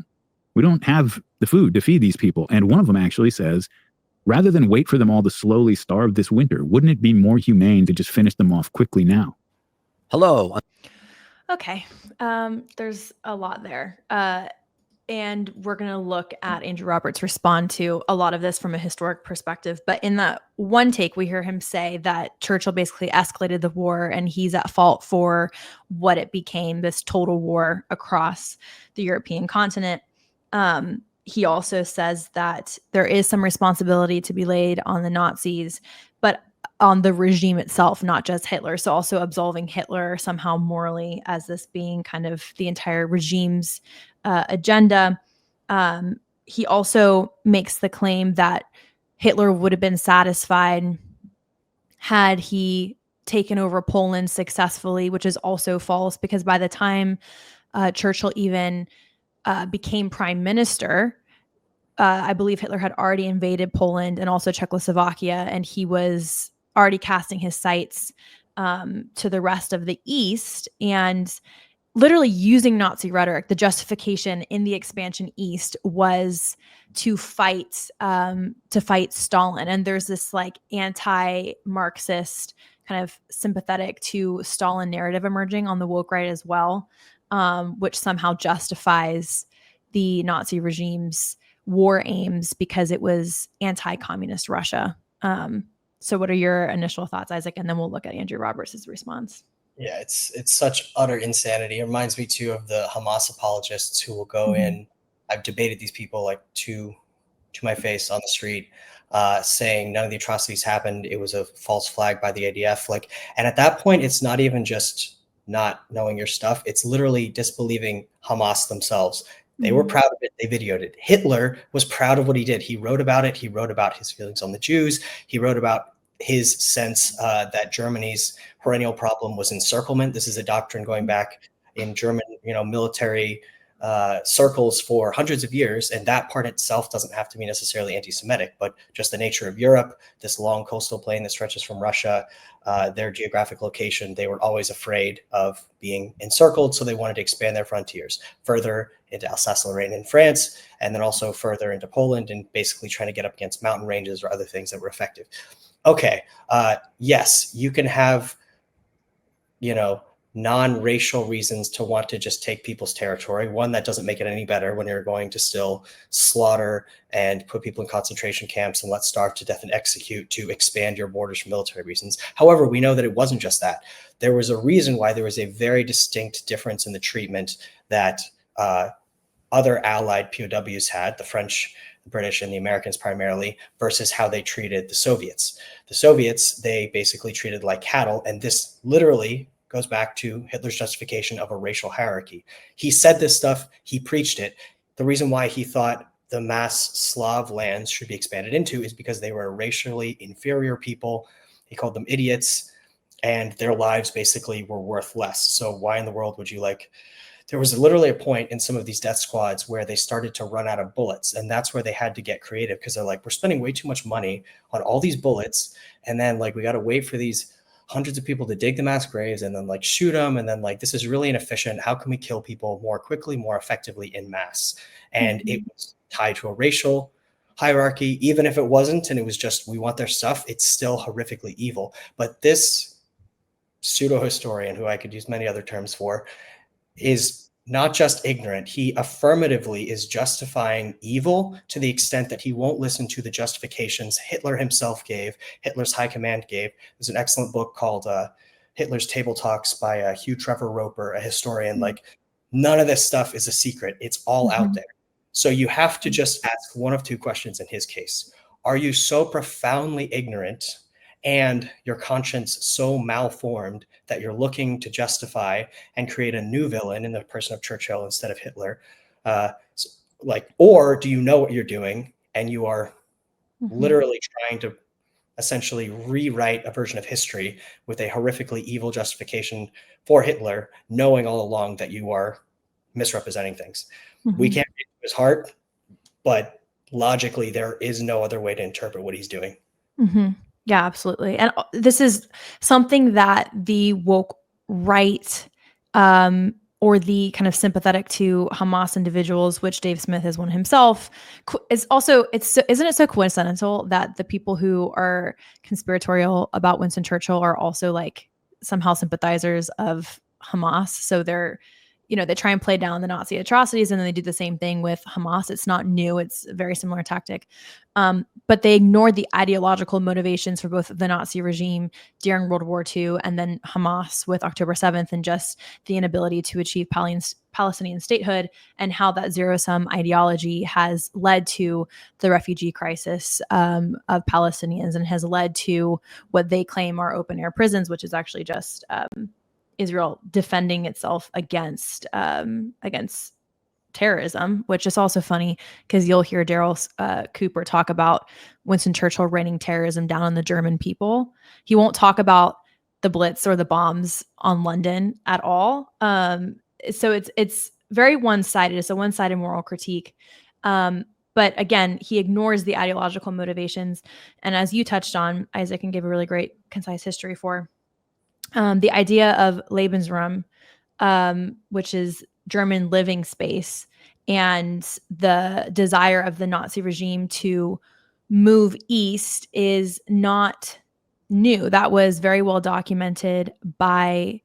We don't have the food to feed these people. And one of them actually says, rather than wait for them all to slowly starve this winter, wouldn't it be more humane to just finish them off quickly now? Hello. Okay. There's a lot there. And we're going to look at Andrew Roberts respond to a lot of this from a historic perspective. But in that one take, we hear him say that Churchill basically escalated the war and he's at fault for what it became, this total war across the European continent. He also says that there is some responsibility to be laid on the Nazis, but on the regime itself, not just Hitler. So also absolving Hitler somehow morally as this being kind of the entire regime's agenda. He also makes the claim that Hitler would have been satisfied had he taken over Poland successfully, which is also false, because by the time Churchill even became prime minister, I believe Hitler had already invaded Poland and also Czechoslovakia, and he was already casting his sights to the rest of the East and literally using Nazi rhetoric. The justification in the expansion East was to fight Stalin. And there's this like anti-Marxist kind of sympathetic to Stalin narrative emerging on the woke right as well, which somehow justifies the Nazi regime's war aims because it was anti-communist Russia. So what are your initial thoughts, Isaac? And then we'll look at Andrew Roberts' response. Yeah, it's such utter insanity. It reminds me too of the Hamas apologists who will go in. I've debated these people like to my face on the street, saying none of the atrocities happened. It was a false flag by the ADF. And at that point, it's not even just not knowing your stuff. It's literally disbelieving Hamas themselves. They were proud of it. They videoed it. Hitler was proud of what he did. He wrote about it. He wrote about his feelings on the Jews. He wrote about his sense that Germany's perennial problem was encirclement. This is a doctrine going back in German, military circles for hundreds of years. And that part itself doesn't have to be necessarily anti-Semitic, but just the nature of Europe, this long coastal plain that stretches from Russia, their geographic location, they were always afraid of being encircled. So they wanted to expand their frontiers further into Alsace-Lorraine in France, and then also further into Poland, and basically trying to get up against mountain ranges or other things that were effective. Okay. Yes, you can have, non-racial reasons to want to just take people's territory. One, that doesn't make it any better when you're going to still slaughter and put people in concentration camps and let starve to death and execute to expand your borders for military reasons. However, we know that it wasn't just that. There was a reason why there was a very distinct difference in the treatment that other allied POWs had, the French, the British, and the Americans primarily, versus how they treated the Soviets. The Soviets, they basically treated like cattle, and this literally goes back to Hitler's justification of a racial hierarchy. He said this stuff, he preached it. The reason why he thought the mass Slav lands should be expanded into is because they were racially inferior people. He called them idiots, and their lives basically were worth less. So why in the world would you there was literally a point in some of these death squads where they started to run out of bullets. And that's where they had to get creative, because they're like, we're spending way too much money on all these bullets. And then we got to wait for these hundreds of people to dig the mass graves and then shoot them. And then this is really inefficient. How can we kill people more quickly, more effectively in mass? And it was tied to a racial hierarchy. Even if it wasn't, and it was just, we want their stuff, it's still horrifically evil. But this pseudo historian, who I could use many other terms for, is not just ignorant. He affirmatively is justifying evil to the extent that he won't listen to the justifications Hitler himself gave, Hitler's high command gave. There's an excellent book called Hitler's Table Talks by Hugh Trevor Roper, a historian. None of this stuff is a secret. It's all out there. So you have to just ask one of two questions in his case. Are you so profoundly ignorant and your conscience so malformed that you're looking to justify and create a new villain in the person of Churchill instead of Hitler? Or do you know what you're doing and you are literally trying to essentially rewrite a version of history with a horrifically evil justification for Hitler, knowing all along that you are misrepresenting things? We can't read his heart, but logically there is no other way to interpret what he's doing. Yeah, absolutely. And this is something that the woke right or the kind of sympathetic to Hamas individuals, which Dave Smith is one himself, is also, isn't it so coincidental that the people who are conspiratorial about Winston Churchill are also somehow sympathizers of Hamas? So they're, they try and play down the Nazi atrocities, and then they do the same thing with Hamas. It's not new. It's a very similar tactic. But they ignored the ideological motivations for both the Nazi regime during World War II and then Hamas with October 7th, and just the inability to achieve Palestinian statehood, and how that zero-sum ideology has led to the refugee crisis of Palestinians, and has led to what they claim are open-air prisons, which is actually just Israel defending itself against terrorism, which is also funny because you'll hear Daryl Cooper talk about Winston Churchill raining terrorism down on the German people. He won't talk about the Blitz or the bombs on London at all. So it's very one-sided. It's a one-sided moral critique. But again, he ignores the ideological motivations. And as you touched on, Isaac, and gave a really great, concise history for, the idea of Lebensraum, which is German living space, and the desire of the Nazi regime to move east is not new. That was very well documented by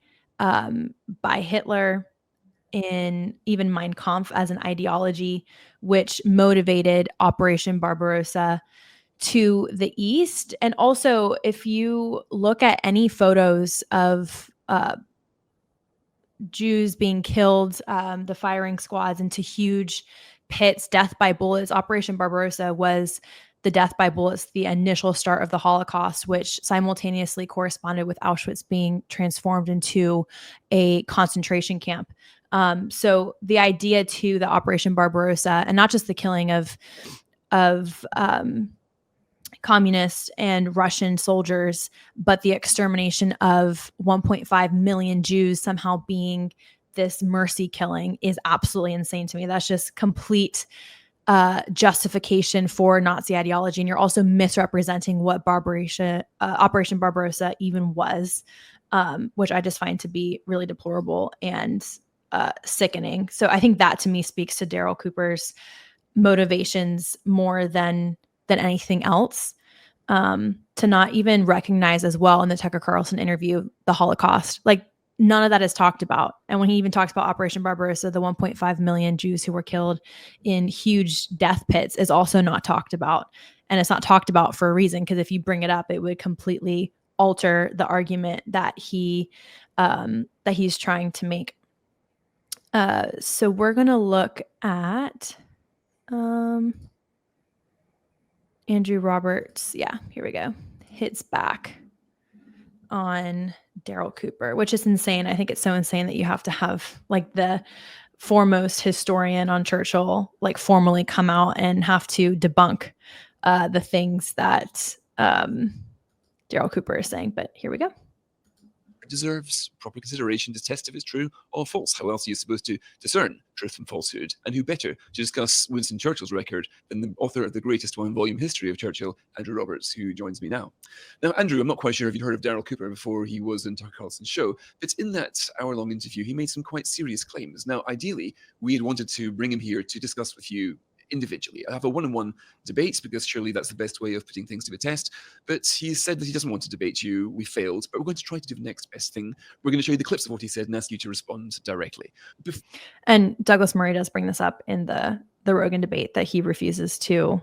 Hitler in even Mein Kampf as an ideology, which motivated Operation Barbarossa to the east. And also, if you look at any photos of Jews being killed, the firing squads into huge pits, death by bullets, Operation Barbarossa was the death by bullets, the initial start of the Holocaust, which simultaneously corresponded with Auschwitz being transformed into a concentration camp. So the idea to the Operation Barbarossa, and not just the killing of communist and Russian soldiers, but the extermination of 1.5 million Jews somehow being this mercy killing, is absolutely insane to me. That's just complete justification for Nazi ideology. And you're also misrepresenting what Operation Barbarossa even was, which I just find to be really deplorable and sickening. So I think that to me speaks to Daryl Cooper's motivations more than anything else, to not even recognize as well in the Tucker Carlson interview the Holocaust. Like, none of that is talked about. And when he even talks about Operation Barbarossa, the 1.5 million Jews who were killed in huge death pits is also not talked about. And it's not talked about for a reason, because if you bring it up, it would completely alter the argument that he's trying to make. So we're going to look at Andrew Roberts. Yeah, here we go. Hits back on Daryl Cooper, which is insane. I think it's so insane that you have to have like the foremost historian on Churchill like formally come out and have to debunk the things that Daryl Cooper is saying. But here we go. Deserves proper consideration to test if it's true or false. How else are you supposed to discern truth from falsehood? And who better to discuss Winston Churchill's record than the author of the greatest one-volume history of Churchill, Andrew Roberts, who joins me now. Now, Andrew, I'm not quite sure if you'd heard of Daryl Cooper before he was in Tucker Carlson's show, but in that hour-long interview, he made some quite serious claims. Now, ideally, we had wanted to bring him here to discuss with you individually. I have a one-on-one debate because surely that's the best way of putting things to a test. But he said that he doesn't want to debate you. We failed, but we're going to try to do the next best thing. We're going to show you the clips of what he said and ask you to respond directly. And Douglas Murray does bring this up in the Rogan debate, that he refuses to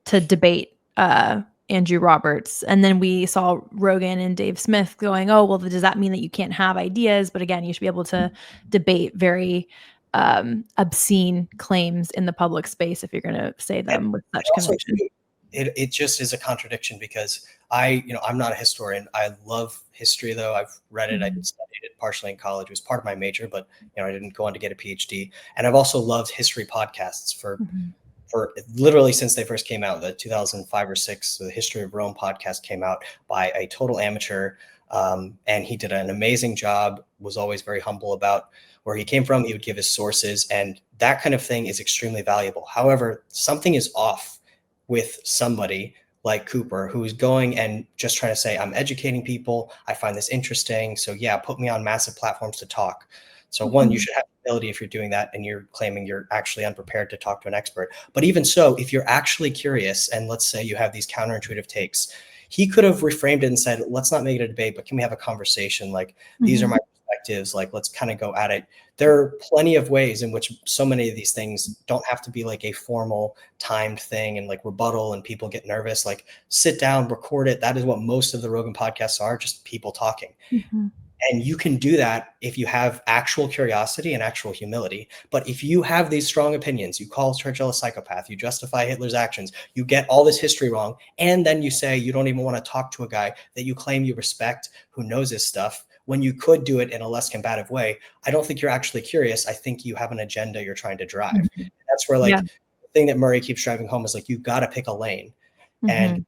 debate Andrew Roberts. And then we saw Rogan and Dave Smith going, oh, well, does that mean that you can't have ideas? But again, you should be able to debate very obscene claims in the public space if you're going to say them with such conviction. It just is a contradiction, because I'm not a historian. I love history, though. I've read it. I studied it partially in college. It was part of my major, but I didn't go on to get a PhD. And I've also loved history podcasts for literally since they first came out. The 2005 or 6, the History of Rome podcast came out by a total amateur. And he did an amazing job, was always very humble about where he came from. He would give his sources, and that kind of thing is extremely valuable. However, something is off with somebody like Cooper, who is going and just trying to say, I'm educating people. I find this interesting. So yeah, put me on massive platforms to talk. So one, you should have the ability if you're doing that and you're claiming you're actually unprepared to talk to an expert. But even so, if you're actually curious, and let's say you have these counterintuitive takes, he could have reframed it and said, let's not make it a debate, but can we have a conversation? Like, these are my perspectives. perspectives, like let's kind of go at it. There are plenty of ways in which so many of these things don't have to be like a formal timed thing and like rebuttal and people get nervous. Like sit down, record it. That is what most of the Rogan podcasts are, just people talking. Mm-hmm. And you can do that if you have actual curiosity and actual humility. But if you have these strong opinions, you call Churchill a psychopath, you justify Hitler's actions, you get all this history wrong, and then you say you don't even want to talk to a guy that you claim you respect who knows his stuff, when you could do it in a less combative way, I don't think you're actually curious. I think you have an agenda you're trying to drive. Mm-hmm. That's where the thing that Murray keeps driving home is like, you got to pick a lane. Mm-hmm. And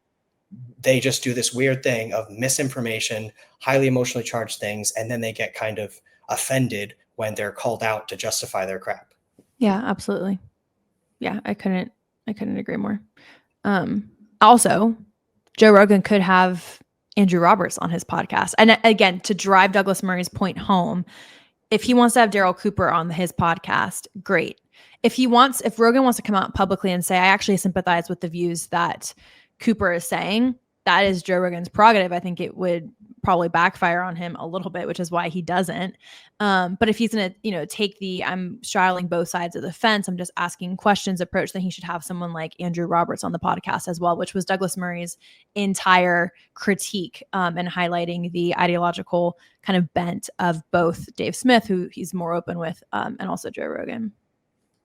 they just do this weird thing of misinformation, highly emotionally charged things, and then they get kind of offended when they're called out to justify their crap. Yeah, absolutely. Yeah, I couldn't agree more. Also, Joe Rogan could have Andrew Roberts on his podcast. And again, to drive Douglas Murray's point home, if he wants to have Daryl Cooper on his podcast, great. If Rogan wants to come out publicly and say, I actually sympathize with the views that Cooper is saying, that is Joe Rogan's prerogative. I think it would probably backfire on him a little bit, which is why he doesn't. But if he's going to, take the I'm straddling both sides of the fence, I'm just asking questions approach, then he should have someone like Andrew Roberts on the podcast as well, which was Douglas Murray's entire critique and highlighting the ideological kind of bent of both Dave Smith, who he's more open with, and also Joe Rogan.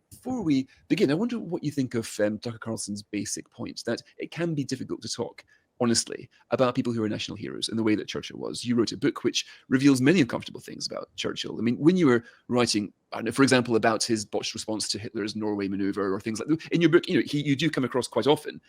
Before we begin, I wonder what you think of Tucker Carlson's basic point that it can be difficult to talk honestly about people who are national heroes in the way that Churchill was. You wrote a book which reveals many uncomfortable things about Churchill. I mean, when you were writing, I don't know, for example, about his botched response to Hitler's Norway maneuver or things like that, in your book, you do come across quite often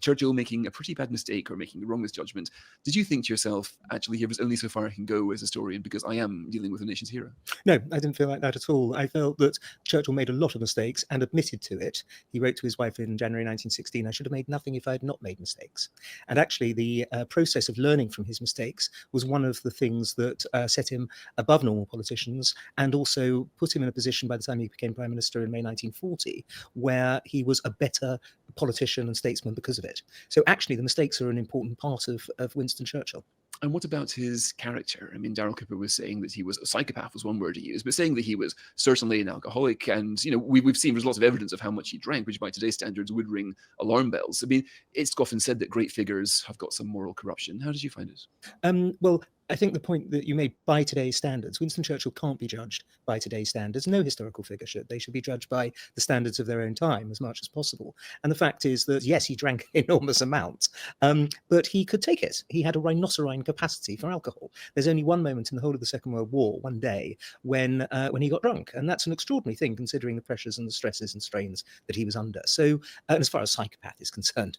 Churchill making a pretty bad mistake or making the wrong misjudgment. Did you think to yourself, actually, here was only so far I can go as a historian because I am dealing with a nation's hero? No, I didn't feel like that at all. I felt that Churchill made a lot of mistakes and admitted to it. He wrote to his wife in January 1916, I should have made nothing if I had not made mistakes. And actually, the process of learning from his mistakes was one of the things that set him above normal politicians and also put him in a position by the time he became Prime Minister in May 1940, where he was a better politician and statesman because of it. So actually, the mistakes are an important part of Winston Churchill. And what about his character? I mean, Daryl Cooper was saying that he was a psychopath was one word he used, but saying that he was certainly an alcoholic. And, we've seen there's lots of evidence of how much he drank, which by today's standards would ring alarm bells. I mean, it's often said that great figures have got some moral corruption. How did you find it? Well, I think the point that you made by today's standards, Winston Churchill can't be judged by today's standards. No historical figure should. They should be judged by the standards of their own time as much as possible. And the fact is that, yes, he drank enormous amounts, but he could take it. He had a rhinocerine capacity for alcohol. There's only one moment in the whole of the Second World War, one day, when he got drunk. And that's an extraordinary thing, considering the pressures and the stresses and strains that he was under. So as far as psychopath is concerned,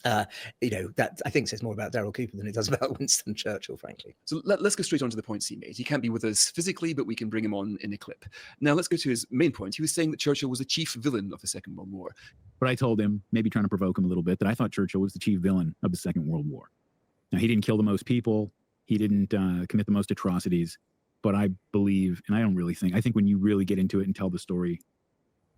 that I think says more about Daryl Cooper than it does about Winston Churchill, frankly. So let's go straight on to the points he made. He can't be with us physically, but we can bring him on in a clip. Now let's go to his main point. He was saying that Churchill was the chief villain of the Second World War. But I told him, maybe trying to provoke him a little bit, that I thought Churchill was the chief villain of the Second World War. Now, he didn't kill the most people. He didn't commit the most atrocities. But I believe, and I think when you really get into it and tell the story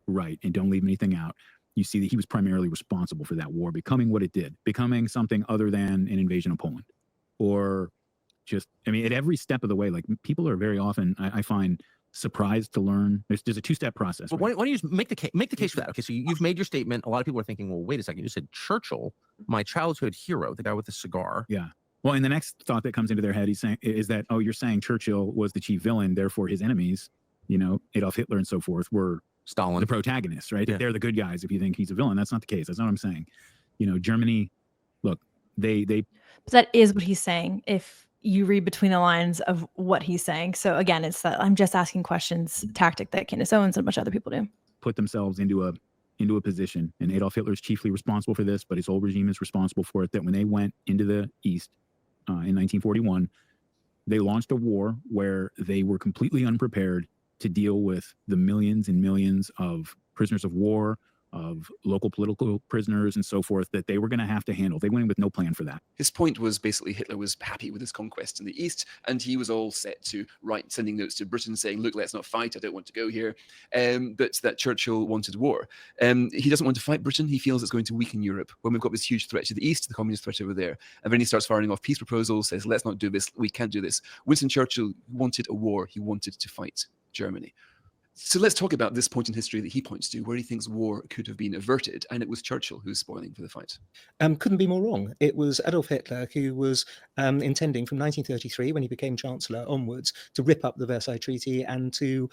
right and don't leave anything out, you see that he was primarily responsible for that war becoming what it did, becoming something other than an invasion of Poland. Or just, at every step of the way, like people are very often, I find, surprised to learn. There's a two-step process. Well, right? Why don't you just make the case for that? Okay, so you've made your statement. A lot of people are thinking, well, wait a second. You said Churchill, my childhood hero, the guy with the cigar. Yeah. Well, and the next thought that comes into their head is that, you're saying Churchill was the chief villain, therefore his enemies, Adolf Hitler and so forth, were Stalin, the protagonists, right? Yeah. They're the good guys if you think he's a villain. That's not the case. That's not what I'm saying. Germany, look, they. But that is what he's saying. If you read between the lines of what he's saying. So again, it's that I'm just asking questions tactic that Candace Owens and a bunch of other people do. Put themselves into a position, and Adolf Hitler is chiefly responsible for this, but his whole regime is responsible for it. That when they went into the East in 1941, they launched a war where they were completely unprepared to deal with the millions and millions of prisoners of war, of local political prisoners and so forth that they were going to have to handle. They went in with no plan for that. His point was basically Hitler was happy with his conquest in the East, and he was all set to sending notes to Britain saying, look, let's not fight, I don't want to go here. But that Churchill wanted war. He doesn't want to fight Britain. He feels it's going to weaken Europe when we've got this huge threat to the East, the communist threat over there. And then he starts firing off peace proposals, says, let's not do this, we can't do this. Winston Churchill wanted a war. He wanted to fight Germany. So let's talk about this point in history that he points to, where he thinks war could have been averted, and it was Churchill who was spoiling for the fight. Couldn't be more wrong. It was Adolf Hitler who was intending from 1933, when he became Chancellor, onwards, to rip up the Versailles Treaty and to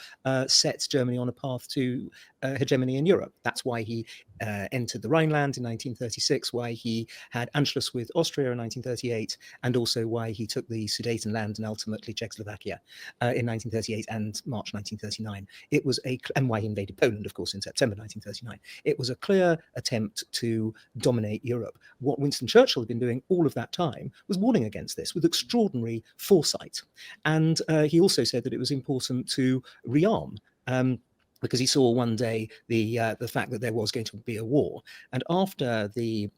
set Germany on a path to hegemony in Europe. That's why he entered the Rhineland in 1936, why he had Anschluss with Austria in 1938, and also why he took the Sudetenland and ultimately Czechoslovakia in 1938 and March 1939. It was and why he invaded Poland, of course, in September 1939. It was a clear attempt to dominate Europe. What Winston Churchill had been doing all of that time was warning against this with extraordinary foresight. And he also said that it was important to rearm. Because he saw one day the fact that there was going to be a war. And after the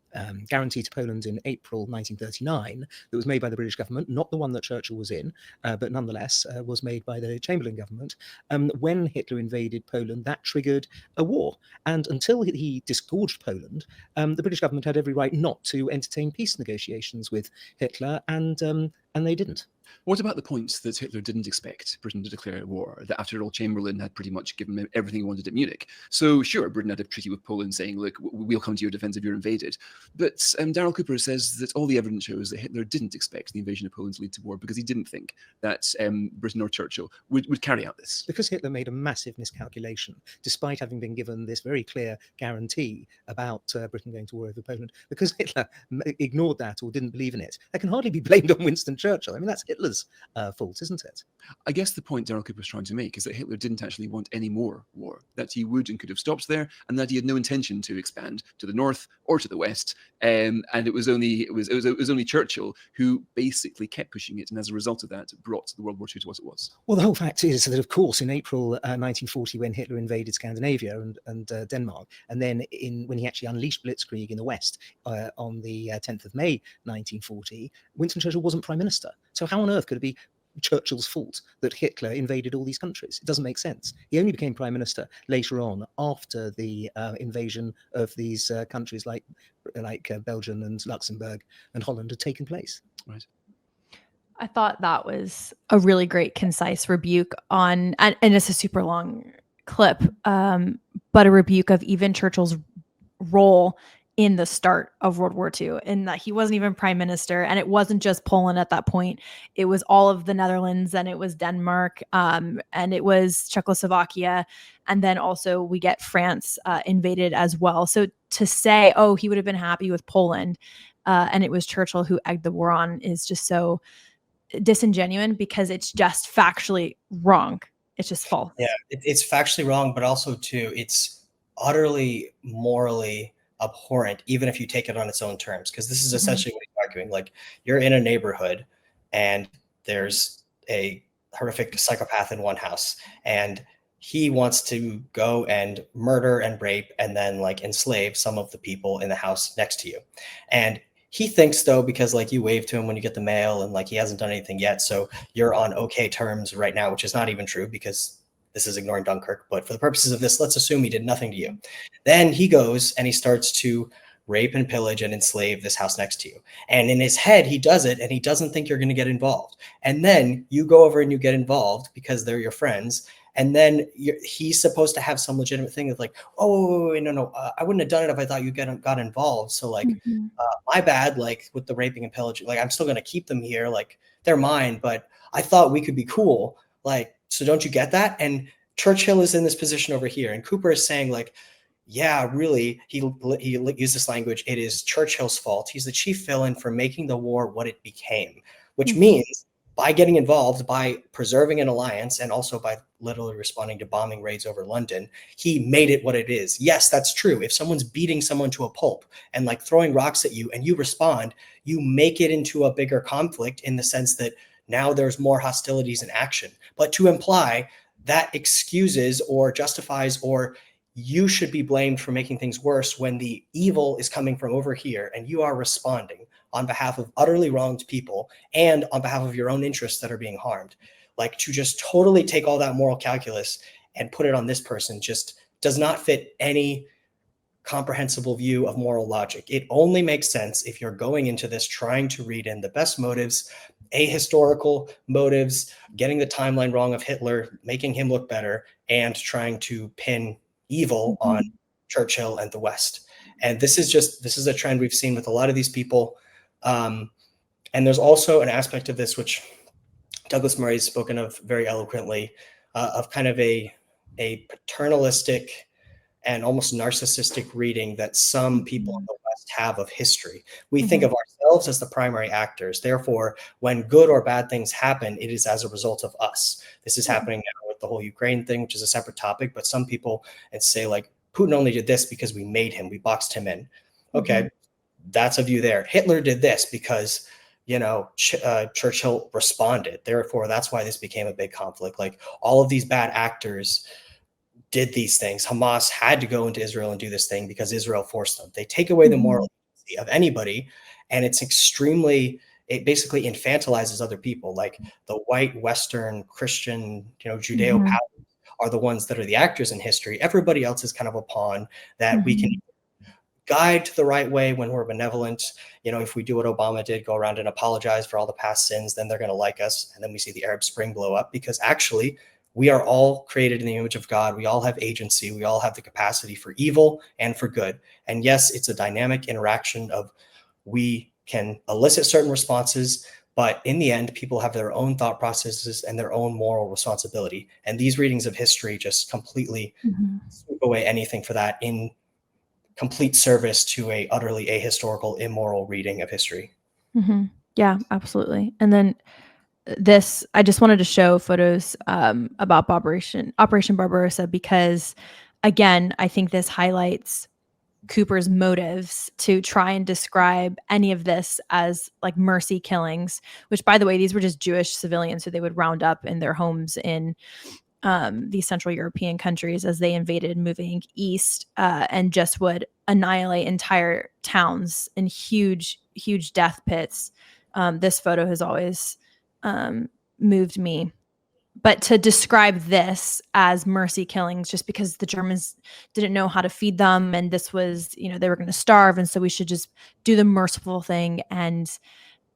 guarantee to Poland in April 1939 that was made by the British government, not the one that Churchill was in, but nonetheless was made by the Chamberlain government, when Hitler invaded Poland, that triggered a war. And until he disgorged Poland, the British government had every right not to entertain peace negotiations with Hitler, and they didn't. What about the point that Hitler didn't expect Britain to declare war? That after all, Chamberlain had pretty much given him everything he wanted at Munich. So sure, Britain had a treaty with Poland saying, look, we'll come to your defense if you're invaded. But Darrell Cooper says that all the evidence shows that Hitler didn't expect the invasion of Poland to lead to war because he didn't think that Britain or Churchill would carry out this. Because Hitler made a massive miscalculation, despite having been given this very clear guarantee about Britain going to war over Poland, because Hitler ignored that or didn't believe in it. That can hardly be blamed on Winston Churchill. I mean, that's Hitler's fault, isn't it? I guess the point Darrell Cooper was trying to make is that Hitler didn't actually want any more war, that he would and could have stopped there, and that he had no intention to expand to the north or to the west. And it was only Churchill who basically kept pushing it, and as a result of that, brought the World War II to what it was. Well, the whole fact is that, of course, in April 1940, when Hitler invaded Scandinavia and Denmark, and then when he actually unleashed Blitzkrieg in the West on the 10th of May 1940, Winston Churchill wasn't Prime Minister. So how on earth could it be Churchill's fault that Hitler invaded all these countries? It doesn't make sense. He only became Prime Minister later on, after the invasion of these countries like Belgium and Luxembourg and Holland had taken place. Right. I thought that was a really great, concise rebuke on, and it's a super long clip, but a rebuke of even Churchill's role in the start of World War II, in that he wasn't even prime minister, and it wasn't just Poland at that point. It was all of the Netherlands, and it was Denmark, and it was Czechoslovakia, and then also we get France invaded as well. So to say, oh, he would have been happy with Poland, and it was Churchill who egged the war on, is just so disingenuous, because it's just factually wrong. It's just false. Yeah, it's factually wrong, but also too, it's utterly morally abhorrent, even if you take it on its own terms, because this is essentially what he's arguing. Like, you're in a neighborhood and there's a horrific psychopath in one house, and he wants to go and murder and rape and then like enslave some of the people in the house next to you. And he thinks, though, because like you wave to him when you get the mail and like he hasn't done anything yet, so you're on okay terms right now, which is not even true, because this is ignoring Dunkirk, but for the purposes of this, let's assume he did nothing to you. Then he goes and he starts to rape and pillage and enslave this house next to you. And in his head, he does it, and he doesn't think you're going to get involved. And then you go over and you get involved because they're your friends. And then he's supposed to have some legitimate thing of like, oh, no, I wouldn't have done it if I thought you got involved. So like, my bad, like with the raping and pillaging, like I'm still going to keep them here. Like they're mine, but I thought we could be cool. Like, so don't you get that? And Churchill is in this position over here. And Cooper is saying like, yeah, really, he used this language. It is Churchill's fault. He's the chief villain for making the war what it became, which means by getting involved, by preserving an alliance, and also by literally responding to bombing raids over London, he made it what it is. Yes, that's true. If someone's beating someone to a pulp and like throwing rocks at you and you respond, you make it into a bigger conflict in the sense that now there's more hostilities in action. But to imply that excuses or justifies or you should be blamed for making things worse when the evil is coming from over here and you are responding on behalf of utterly wronged people and on behalf of your own interests that are being harmed. Like, to just totally take all that moral calculus and put it on this person just does not fit any comprehensible view of moral logic. It only makes sense if you're going into this trying to read in the best motives, ahistorical motives, getting the timeline wrong of Hitler, making him look better, and trying to pin evil on Churchill and the West. And this is a trend we've seen with a lot of these people. And there's also an aspect of this, which Douglas Murray has spoken of very eloquently, of kind of a paternalistic and almost narcissistic reading that some people in the West have of history. We think of ourselves as the primary actors. Therefore, when good or bad things happen, it is as a result of us. This is happening now with the whole Ukraine thing, which is a separate topic, but some people say, like, Putin only did this because we made him, we boxed him in. Okay, that's a view there. Hitler did this because, you know, Churchill responded. Therefore, that's why this became a big conflict. Like, all of these bad actors did these things. Hamas had to go into Israel and do this thing because Israel forced them. They take away the moral agency of anybody, and it basically infantilizes other people. Like, the white, Western, Christian, you know, Judeo-powers are the ones that are the actors in history. Everybody else is kind of a pawn that we can guide to the right way when we're benevolent. You know, if we do what Obama did, go around and apologize for all the past sins, then they're going to like us. And then we see the Arab Spring blow up, because actually we are all created in the image of God. We all have agency. We all have the capacity for evil and for good. And yes, it's a dynamic interaction of, we can elicit certain responses, but in the end, people have their own thought processes and their own moral responsibility. And these readings of history just completely sweep away anything for that, in complete service to a utterly ahistorical, immoral reading of history. Yeah, absolutely. And then I just wanted to show photos about Operation Barbarossa, because, again, I think this highlights Cooper's motives to try and describe any of this as like mercy killings, which, by the way, these were just Jewish civilians who they would round up in their homes in these Central European countries as they invaded, moving east, and just would annihilate entire towns in huge death pits. This photo has always moved me. But to describe this as mercy killings just because the Germans didn't know how to feed them, and this was, you know, they were going to starve, and so we should just do the merciful thing and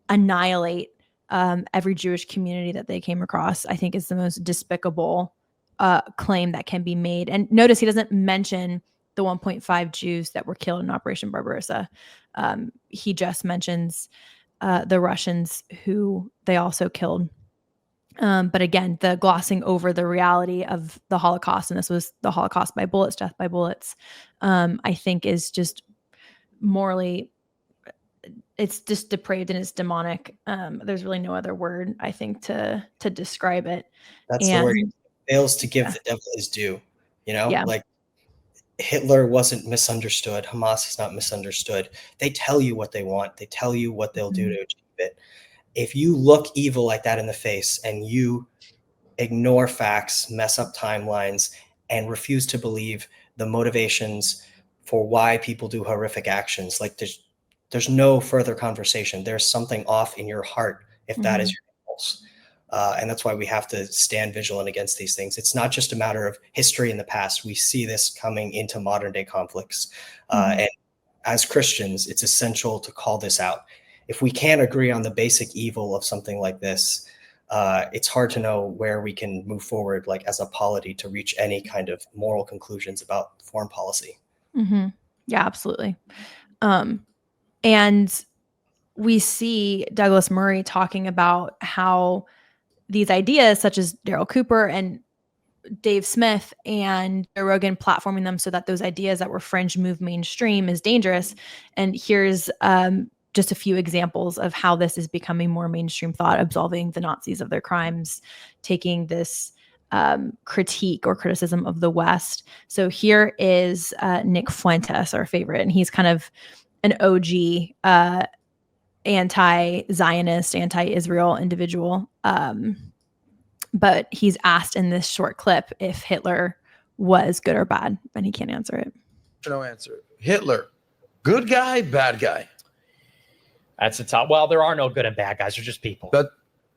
annihilate every Jewish community that they came across, I think is the most despicable claim that can be made. And notice he doesn't mention the 1.5 Jews that were killed in Operation Barbarossa. He just mentions the Russians who they also killed. But again, the glossing over the reality of the Holocaust, and this was the Holocaust by bullets, death by bullets, I think is just morally, it's just depraved and it's demonic. There's really no other word, I think, to describe it. That's the word. It fails to give the devil his due. You know, like, Hitler wasn't misunderstood. Hamas is not misunderstood. They tell you what they want. They tell you what they'll do to achieve it. If you look evil like that in the face and you ignore facts, mess up timelines, and refuse to believe the motivations for why people do horrific actions, like, there's no further conversation. There's something off in your heart if that is your impulse. And that's why we have to stand vigilant against these things. It's not just a matter of history in the past. We see this coming into modern day conflicts. And as Christians, it's essential to call this out. If we can't agree on the basic evil of something like this, it's hard to know where we can move forward, like, as a polity, to reach any kind of moral conclusions about foreign policy. Yeah, absolutely. And we see Douglas Murray talking about how these ideas, such as Daryl Cooper and Dave Smith and Joe Rogan, platforming them so that those ideas that were fringe move mainstream is dangerous. And here's just a few examples of how this is becoming more mainstream thought, absolving the Nazis of their crimes, taking this critique or criticism of the West. So here is Nick Fuentes, our favorite, and he's kind of an OG anti-Zionist, anti-Israel individual. But he's asked in this short clip if Hitler was good or bad, and he can't answer it. No answer. Hitler, good guy, bad guy? That's a top. Well, there are no good and bad guys. They're just people. Well,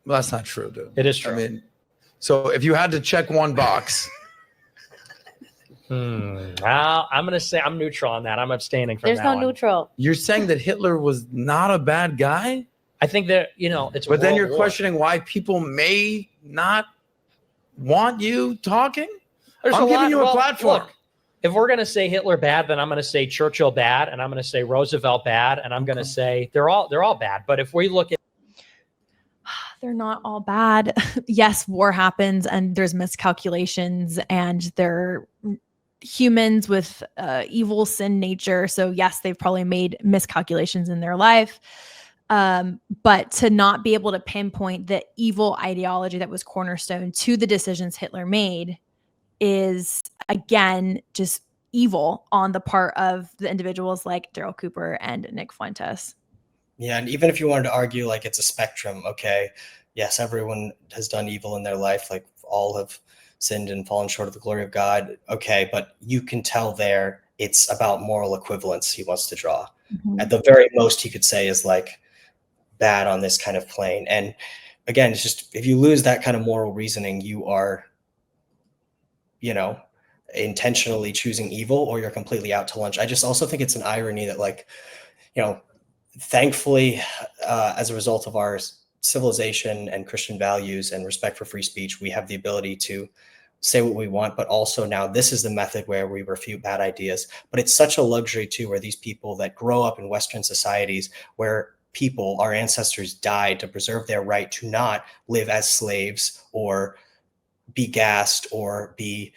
that's not true, dude. It is true. I mean, so if you had to check one box. Well, I'm going to say I'm neutral on that. I'm abstaining from that. There's no neutral. You're saying that Hitler was not a bad guy? I think that, it's But then World you're War. questioning why people may not want you talking? There's I'm giving you a well, platform. Look, if we're going to say Hitler bad, then I'm going to say Churchill bad, and I'm going to say Roosevelt bad, and I'm going to say they're all bad. But if we look at, they're not all bad. Yes, war happens and there's miscalculations and they're humans with evil sin nature. So yes, they've probably made miscalculations in their life. But to not be able to pinpoint the evil ideology that was cornerstone to the decisions Hitler made is, again, just evil on the part of the individuals like Daryl Cooper and Nick Fuentes. Yeah, and even if you wanted to argue like it's a spectrum, okay, yes, everyone has done evil in their life, like all have sinned and fallen short of the glory of God, okay, but you can tell there it's about moral equivalence he wants to draw. At the very most he could say is like bad on this kind of plane. And again, it's just, if you lose that kind of moral reasoning, you are, intentionally choosing evil, or you're completely out to lunch. I just also think it's an irony that, like, thankfully, as a result of our civilization and Christian values and respect for free speech, we have the ability to say what we want, but also now this is the method where we refute bad ideas. But it's such a luxury too, where these people that grow up in Western societies where people, our ancestors, died to preserve their right to not live as slaves or be gassed or be,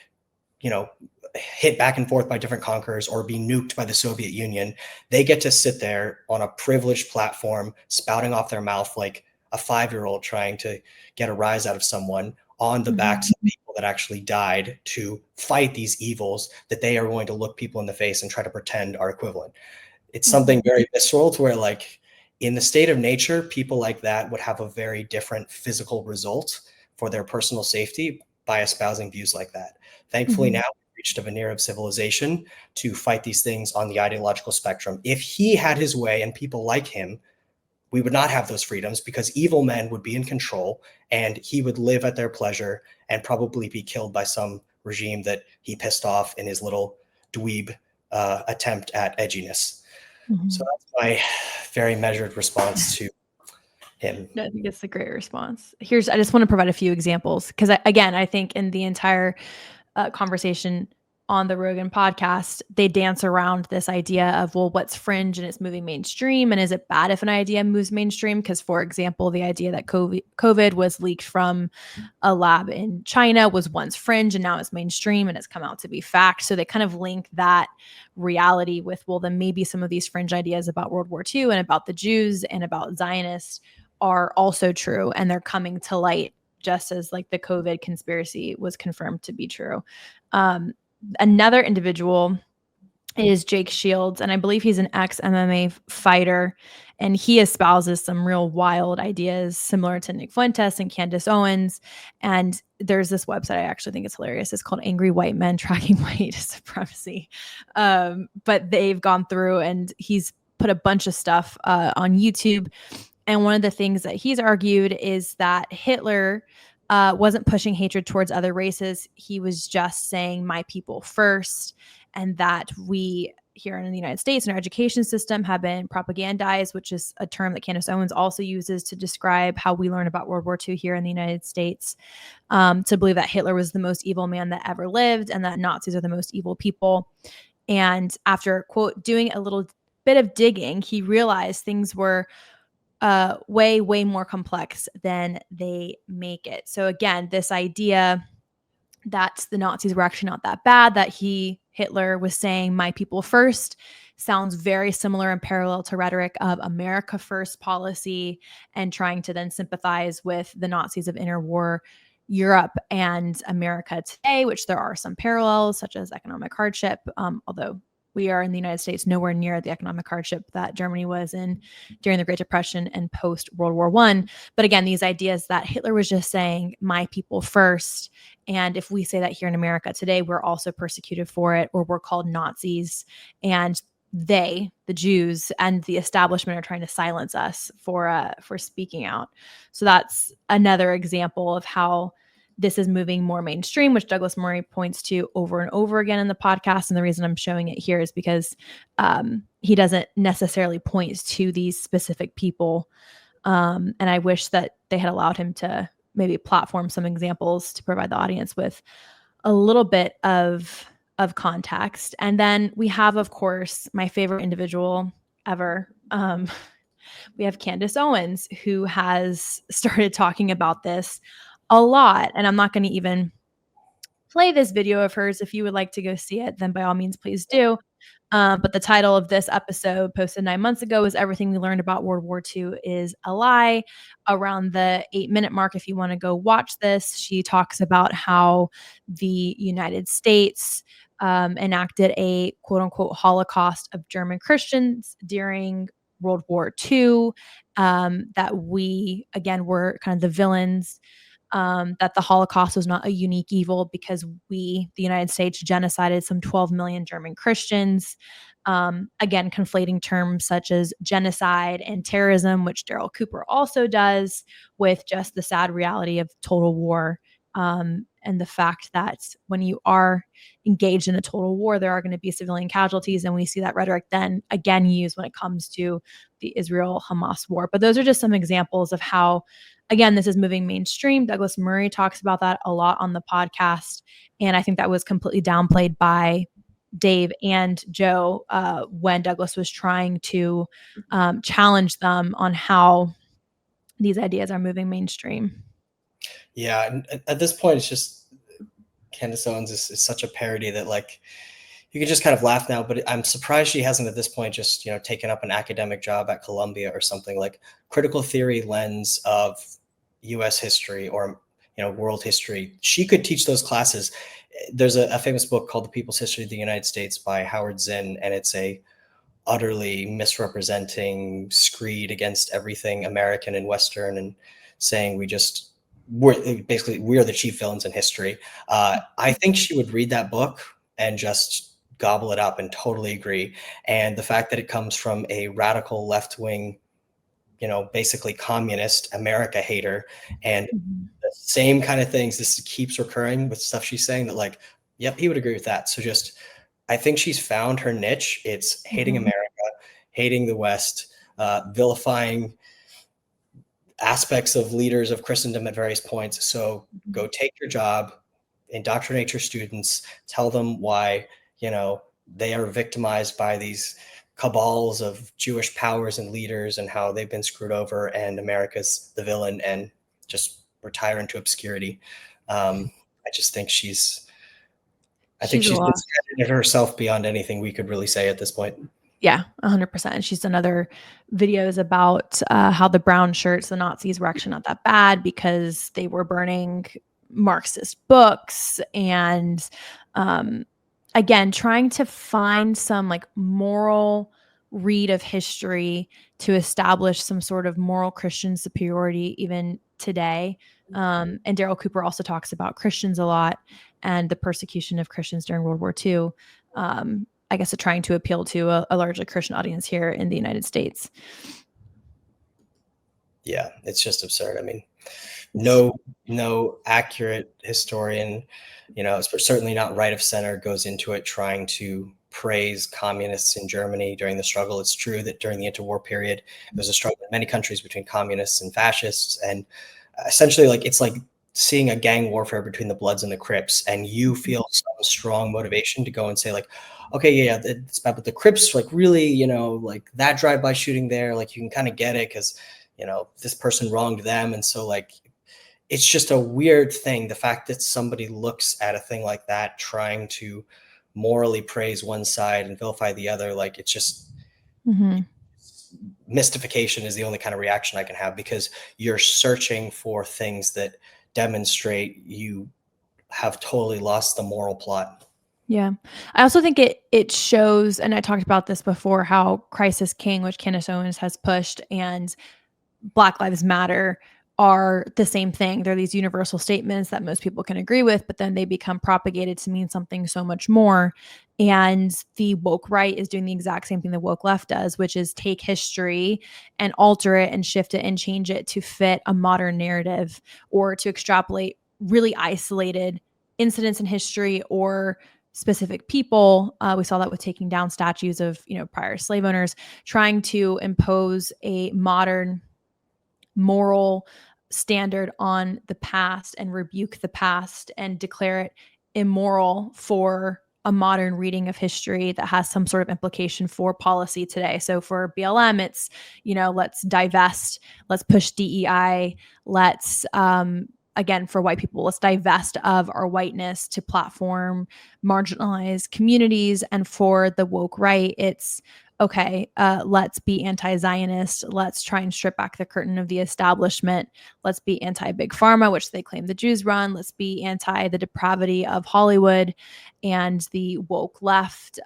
hit back and forth by different conquerors or be nuked by the Soviet Union. They get to sit there on a privileged platform, spouting off their mouth like a 5-year-old trying to get a rise out of someone on the backs of people that actually died to fight these evils that they are going to look people in the face and try to pretend are equivalent. It's something very visceral to where, like, in the state of nature, people like that would have a very different physical result for their personal safety by espousing views like that. Thankfully, now we've reached a veneer of civilization to fight these things on the ideological spectrum. If he had his way and people like him, we would not have those freedoms because evil men would be in control and he would live at their pleasure and probably be killed by some regime that he pissed off in his little dweeb attempt at edginess. So that's my very measured response to him. I think it's a great response. I just want to provide a few examples because I think in the entire conversation on the Rogan podcast, they dance around this idea of, well, what's fringe and it's moving mainstream, and is it bad if an idea moves mainstream? Because, for example, the idea that COVID was leaked from a lab in China was once fringe and now it's mainstream and it's come out to be fact. So they kind of link that reality with, well, then maybe some of these fringe ideas about World War II and about the Jews and about Zionists are also true, and they're coming to light just as like the COVID conspiracy was confirmed to be true. Another individual is Jake Shields, and I believe he's an ex-MMA fighter, and he espouses some real wild ideas similar to Nick Fuentes and Candace Owens. And there's this website I actually think is hilarious. It's called Angry White Men Tracking White Supremacy. But they've gone through and he's put a bunch of stuff on YouTube. And one of the things that he's argued is that Hitler wasn't pushing hatred towards other races. He was just saying my people first, and that we here in the United States in our education system have been propagandized, which is a term that Candace Owens also uses to describe how we learn about World War II here in the United States, to believe that Hitler was the most evil man that ever lived and that Nazis are the most evil people. And after, quote, doing a little bit of digging, he realized things were way more complex than they make it. So again, this idea that the Nazis were actually not that bad, that Hitler was saying my people first, sounds very similar and parallel to rhetoric of America first policy and trying to then sympathize with the Nazis of interwar Europe and America today, which there are some parallels such as economic hardship, although we are in the United States nowhere near the economic hardship that Germany was in during the Great Depression and post World War I. But again, these ideas that Hitler was just saying, my people first. And if we say that here in America today, we're also persecuted for it, or we're called Nazis. And they, the Jews and the establishment, are trying to silence us for speaking out. So that's another example of how this is moving more mainstream, which Douglas Murray points to over and over again in the podcast. And the reason I'm showing it here is because he doesn't necessarily point to these specific people. And I wish that they had allowed him to maybe platform some examples to provide the audience with a little bit of context. And then we have, of course, my favorite individual ever. We have Candace Owens, who has started talking about this a lot. And I'm not going to even play this video of hers. If you would like to go see it, then by all means, please do. But the title of this episode, posted 9 months ago, is Everything We Learned About World War II is a Lie. Around the 8-minute mark, if you want to go watch this, she talks about how the United States enacted a quote unquote Holocaust of German Christians during World War II, that we, again, were kind of the villains, that the Holocaust was not a unique evil because we, the United States, genocided some 12 million German Christians. Again, conflating terms such as genocide and terrorism, which Daryl Cooper also does, with just the sad reality of total war. And the fact that when you are engaged in a total war, there are going to be civilian casualties. And we see that rhetoric then again used when it comes to the Israel-Hamas war. But those are just some examples of how, again, this is moving mainstream. Douglas Murray talks about that a lot on the podcast. And I think that was completely downplayed by Dave and Joe when Douglas was trying to challenge them on how these ideas are moving mainstream. Yeah, and at this point, it's just Candace Owens is such a parody that, like, you can just kind of laugh now. But I'm surprised she hasn't at this point just, taken up an academic job at Columbia or something, like critical theory lens of U.S. history or world history. She could teach those classes. There's a famous book called The People's History of the United States by Howard Zinn, and it's a utterly misrepresenting screed against everything American and Western, and saying we're the chief villains in history. I think she would read that book and just gobble it up and totally agree. And the fact that it comes from a radical left-wing, basically communist America hater, and the same kind of things, this keeps recurring with stuff she's saying, that like, yep, he would agree with that. So I think she's found her niche. It's hating America, hating the West, vilifying aspects of leaders of Christendom at various points. So go take your job, indoctrinate your students, tell them why, they are victimized by these cabals of Jewish powers and leaders and how they've been screwed over, and America's the villain, and just retire into obscurity. I just think she's discredited herself beyond anything we could really say at this point. Yeah, 100%. She's done other videos about how the brown shirts, the Nazis, were actually not that bad because they were burning Marxist books, and again, trying to find some like moral read of history to establish some sort of moral Christian superiority even today. And Daryl Cooper also talks about Christians a lot and the persecution of Christians during World War II. I guess trying to appeal to a largely Christian audience here in the United States. Yeah, it's just absurd. I mean, no accurate historian, certainly not right of center, goes into it trying to praise communists in Germany during the struggle. It's true that during the interwar period, there was a struggle in many countries between communists and fascists. And essentially, it's like seeing a gang warfare between the Bloods and the Crips, and you feel some strong motivation to go and say, like, okay, yeah, it's bad, but the Crips, really, like that drive-by shooting there, like you can kind of get it because, this person wronged them. And so it's just a weird thing. The fact that somebody looks at a thing like that, trying to morally praise one side and vilify the other, it's just mystification is the only kind of reaction I can have, because you're searching for things that demonstrate you have totally lost the moral plot. Yeah. I also think it shows, and I talked about this before, how Crisis King, which Candace Owens has pushed, and Black Lives Matter are the same thing. They're these universal statements that most people can agree with, but then they become propagated to mean something so much more. And the woke right is doing the exact same thing the woke left does, which is take history and alter it and shift it and change it to fit a modern narrative, or to extrapolate really isolated incidents in history or specific people. We saw that with taking down statues of, prior slave owners, trying to impose a modern moral standard on the past and rebuke the past and declare it immoral for a modern reading of history that has some sort of implication for policy today. So for BLM, it's, let's divest, let's push DEI, let's, again, for white people, let's divest of our whiteness to platform marginalized communities. And for the woke right, it's, okay, let's be anti-Zionist. Let's try and strip back the curtain of the establishment. Let's be anti-big pharma, which they claim the Jews run. Let's be anti the depravity of Hollywood. And the woke left,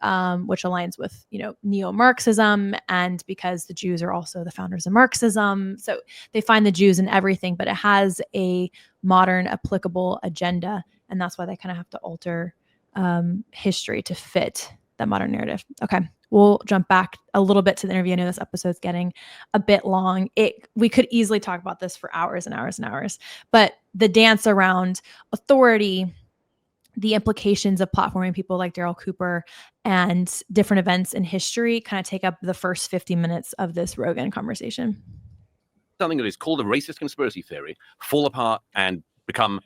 which aligns with, neo-Marxism, and because the Jews are also the founders of Marxism. So they find the Jews in everything, but it has a modern applicable agenda. And that's why they kind of have to alter history to fit that modern narrative. Okay. We'll jump back a little bit to the interview. I know this episode's getting a bit long. We could easily talk about this for hours and hours and hours, but the dance around authority, the implications of platforming people like Daryl Cooper, and different events in history kind of take up the first 50 minutes of this Rogan conversation. Something that is called a racist conspiracy theory fall apart and become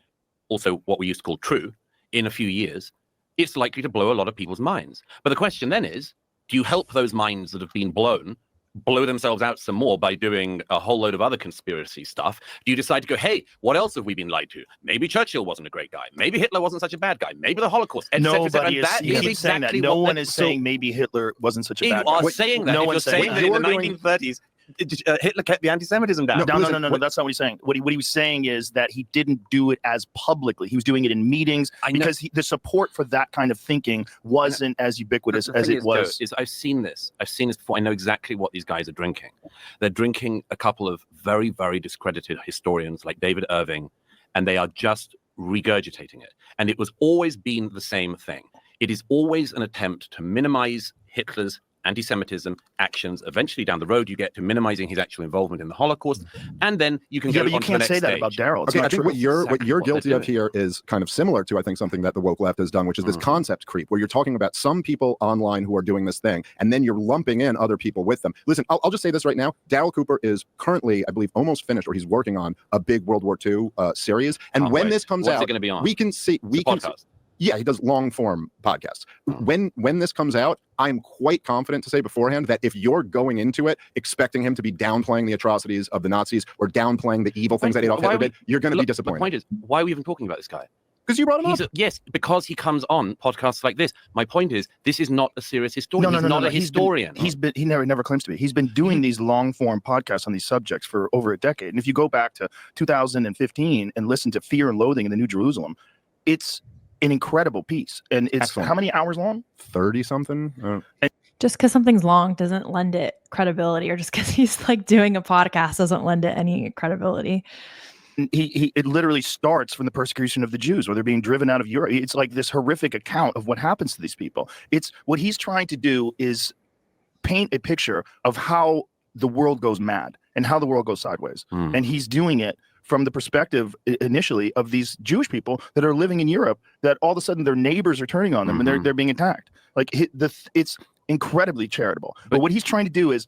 also what we used to call true in a few years, it's likely to blow a lot of people's minds. But the question then is, do you help those minds that have been blow themselves out some more by doing a whole load of other conspiracy stuff? Do you decide to go, hey, what else have we been lied to? Maybe Churchill wasn't a great guy. Maybe Hitler wasn't such a bad guy. Maybe the Holocaust, etc. Nobody is saying that. No one is saying maybe Hitler wasn't such a bad guy. You are saying that. No one's saying that in the 1930s. Hitler kept the anti-Semitism down. No, that's not what he's saying. What he was saying is that he didn't do it as publicly. He was doing it in meetings because the support for that kind of thinking wasn't as ubiquitous as it was. I've seen this before. I know exactly what these guys are drinking. They're drinking a couple of very, very discredited historians like David Irving, and they are just regurgitating it. And it was always been the same thing. It is always an attempt to minimize Hitler's anti-Semitism actions. Eventually down the road, you get to minimizing his actual involvement in the Holocaust, and then you can go on to the next stage. You can't say that about Daryl. Okay, I think what you're guilty of here is kind of similar to, I think, something that the woke left has done, which is this concept creep, where you're talking about some people online who are doing this thing, and then you're lumping in other people with them. Listen, I'll just say this right now. Daryl Cooper is currently, I believe, almost finished, or he's working on a big World War II series. And when this comes out, we can see. Yeah, he does long form podcasts. When this comes out, I'm quite confident to say beforehand that if you're going into it expecting him to be downplaying the atrocities of the Nazis or downplaying the evil things that Adolf Hitler did, you're going to be disappointed. The point is, why are we even talking about this guy? Because you brought him up. Yes, because he comes on podcasts like this. My point is, this is not a serious historian. He's not a historian. He never claims to be. He's been doing these long form podcasts on these subjects for over a decade. And if you go back to 2015 and listen to Fear and Loathing in the New Jerusalem, it's an incredible piece. And it's how many hours long? 30 something. Just because something's long doesn't lend it credibility, or just because he's like doing a podcast doesn't lend it any credibility. It literally starts from the persecution of the Jews, where they're being driven out of Europe. It's like this horrific account of what happens to these people. It's what he's trying to do is paint a picture of how the world goes mad and how the world goes sideways. And he's doing it from the perspective initially of these Jewish people that are living in Europe, that all of a sudden their neighbors are turning on them and they're being attacked. Like it's incredibly charitable. But what he's trying to do is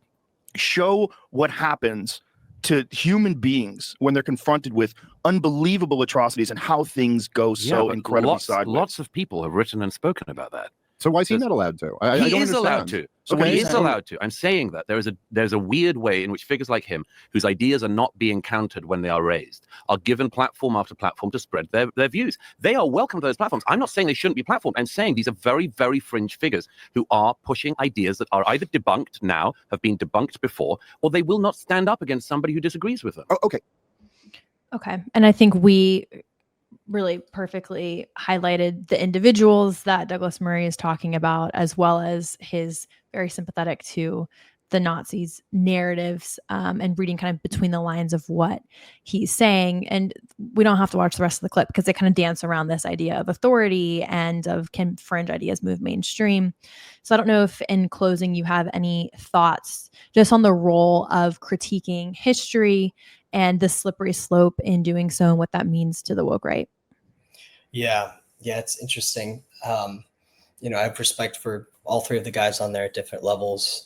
show what happens to human beings when they're confronted with unbelievable atrocities and how things go so incredibly sideways. Lots of people have written and spoken about that. So why is he not allowed to? He is allowed to. So he is allowed to. I'm saying that there's a weird way in which figures like him, whose ideas are not being countered when they are raised, are given platform after platform to spread their views. They are welcome to those platforms. I'm not saying they shouldn't be platformed. I'm saying these are very, very fringe figures who are pushing ideas that are either debunked now, have been debunked before, or they will not stand up against somebody who disagrees with them. Oh, okay. Okay. And I think we really perfectly highlighted the individuals that Douglas Murray is talking about, as well as his very sympathetic to the Nazis narratives, and reading kind of between the lines of what he's saying. And we don't have to watch the rest of the clip because they kind of dance around this idea of authority and of can fringe ideas move mainstream. So I don't know if in closing you have any thoughts just on the role of critiquing history and the slippery slope in doing so and what that means to the woke right. Yeah, it's interesting. I have respect for all three of the guys on there at different levels.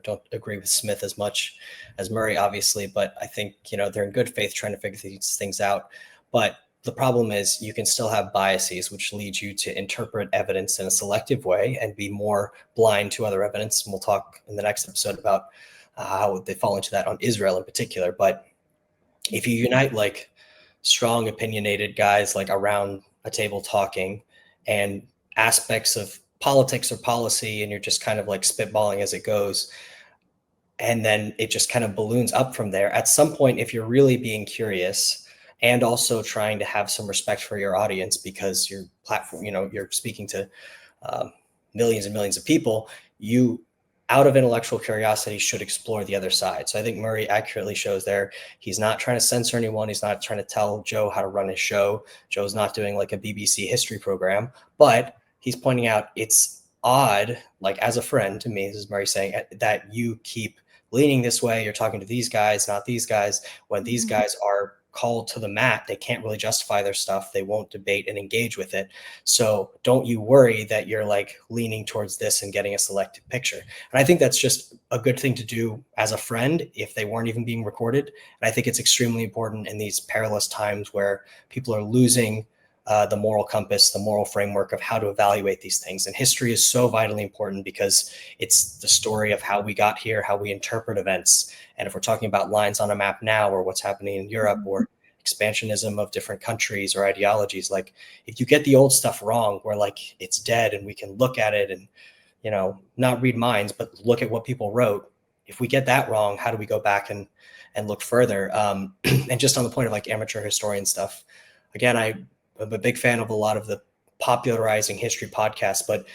Don't agree with Smith as much as Murray, obviously, but I think, they're in good faith trying to figure these things out. But the problem is you can still have biases, which lead you to interpret evidence in a selective way and be more blind to other evidence. And we'll talk in the next episode about how they fall into that on Israel in particular. But if you unite like strong opinionated guys like around a table talking and aspects of politics or policy, and you're just kind of like spitballing as it goes, and then it just kind of balloons up from there. At some point, if you're really being curious and also trying to have some respect for your audience, because your platform, you're speaking to millions and millions of people, you, out of intellectual curiosity, should explore the other side. So I think Murray accurately shows there, he's not trying to censor anyone. He's not trying to tell Joe how to run his show. Joe's not doing like a BBC history program, but he's pointing out it's odd, like as a friend to me, this is Murray saying, that you keep leaning this way. You're talking to these guys, not these guys. When these guys are called to the mat, they can't really justify their stuff. They won't debate and engage with it. So don't you worry that you're like leaning towards this and getting a selective picture. And I think that's just a good thing to do as a friend if they weren't even being recorded. And I think it's extremely important in these perilous times where people are losing the moral compass, the moral framework of how to evaluate these things. And history is so vitally important because it's the story of how we got here, how we interpret events. And if we're talking about lines on a map now, or what's happening in Europe, or expansionism of different countries or ideologies, like if you get the old stuff wrong, where like it's dead and we can look at it and, not read minds, but look at what people wrote. If we get that wrong, how do we go back and look further? And just on the point of like amateur historian stuff, again, I'm a big fan of a lot of the popularizing history podcasts, but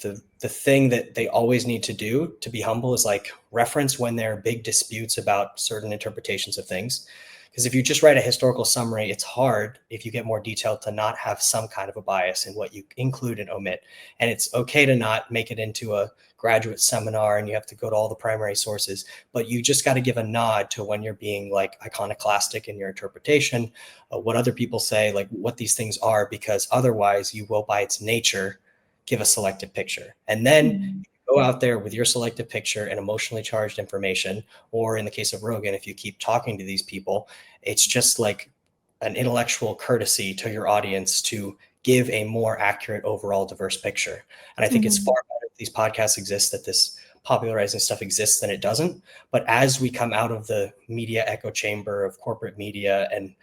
the thing that they always need to do to be humble is like reference when there are big disputes about certain interpretations of things. Because if you just write a historical summary, it's hard if you get more detailed to not have some kind of a bias in what you include and omit. And it's okay to not make it into a graduate seminar and you have to go to all the primary sources, but you just got to give a nod to when you're being like iconoclastic in your interpretation, what other people say, like what these things are, because otherwise you will by its nature give a selective picture. And then go out there with your selective picture and emotionally charged information, or in the case of Rogan, if you keep talking to these people, it's just like an intellectual courtesy to your audience to give a more accurate overall diverse picture. And I think it's far better if these podcasts exist, that this popularizing stuff exists, than it doesn't. But as we come out of the media echo chamber of corporate media and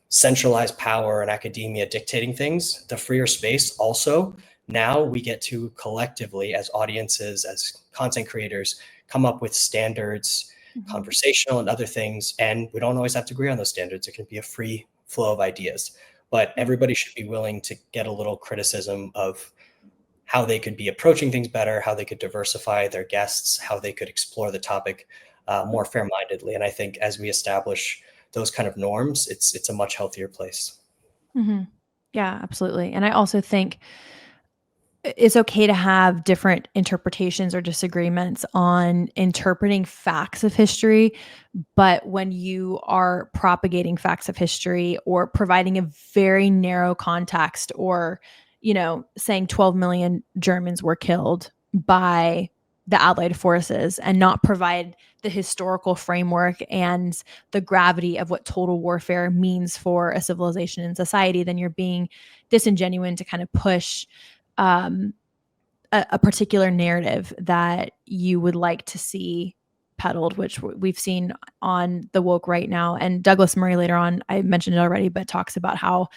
centralized power and academia dictating things, the freer space also, now we get to collectively as audiences, as content creators, come up with standards, conversational and other things. And we don't always have to agree on those standards. It can be a free flow of ideas, but everybody should be willing to get a little criticism of how they could be approaching things better, how they could diversify their guests, how they could explore the topic more fair-mindedly. And I think as we establish those kind of norms, it's a much healthier place. Yeah, absolutely. And I also think it's okay to have different interpretations or disagreements on interpreting facts of history. But when you are propagating facts of history or providing a very narrow context, or, saying 12 million Germans were killed by the Allied forces and not provide the historical framework and the gravity of what total warfare means for a civilization and society, then you're being disingenuous to kind of push a particular narrative that you would like to see peddled, which we've seen on the woke right now. And Douglas Murray later on, I mentioned it already, but talks about how,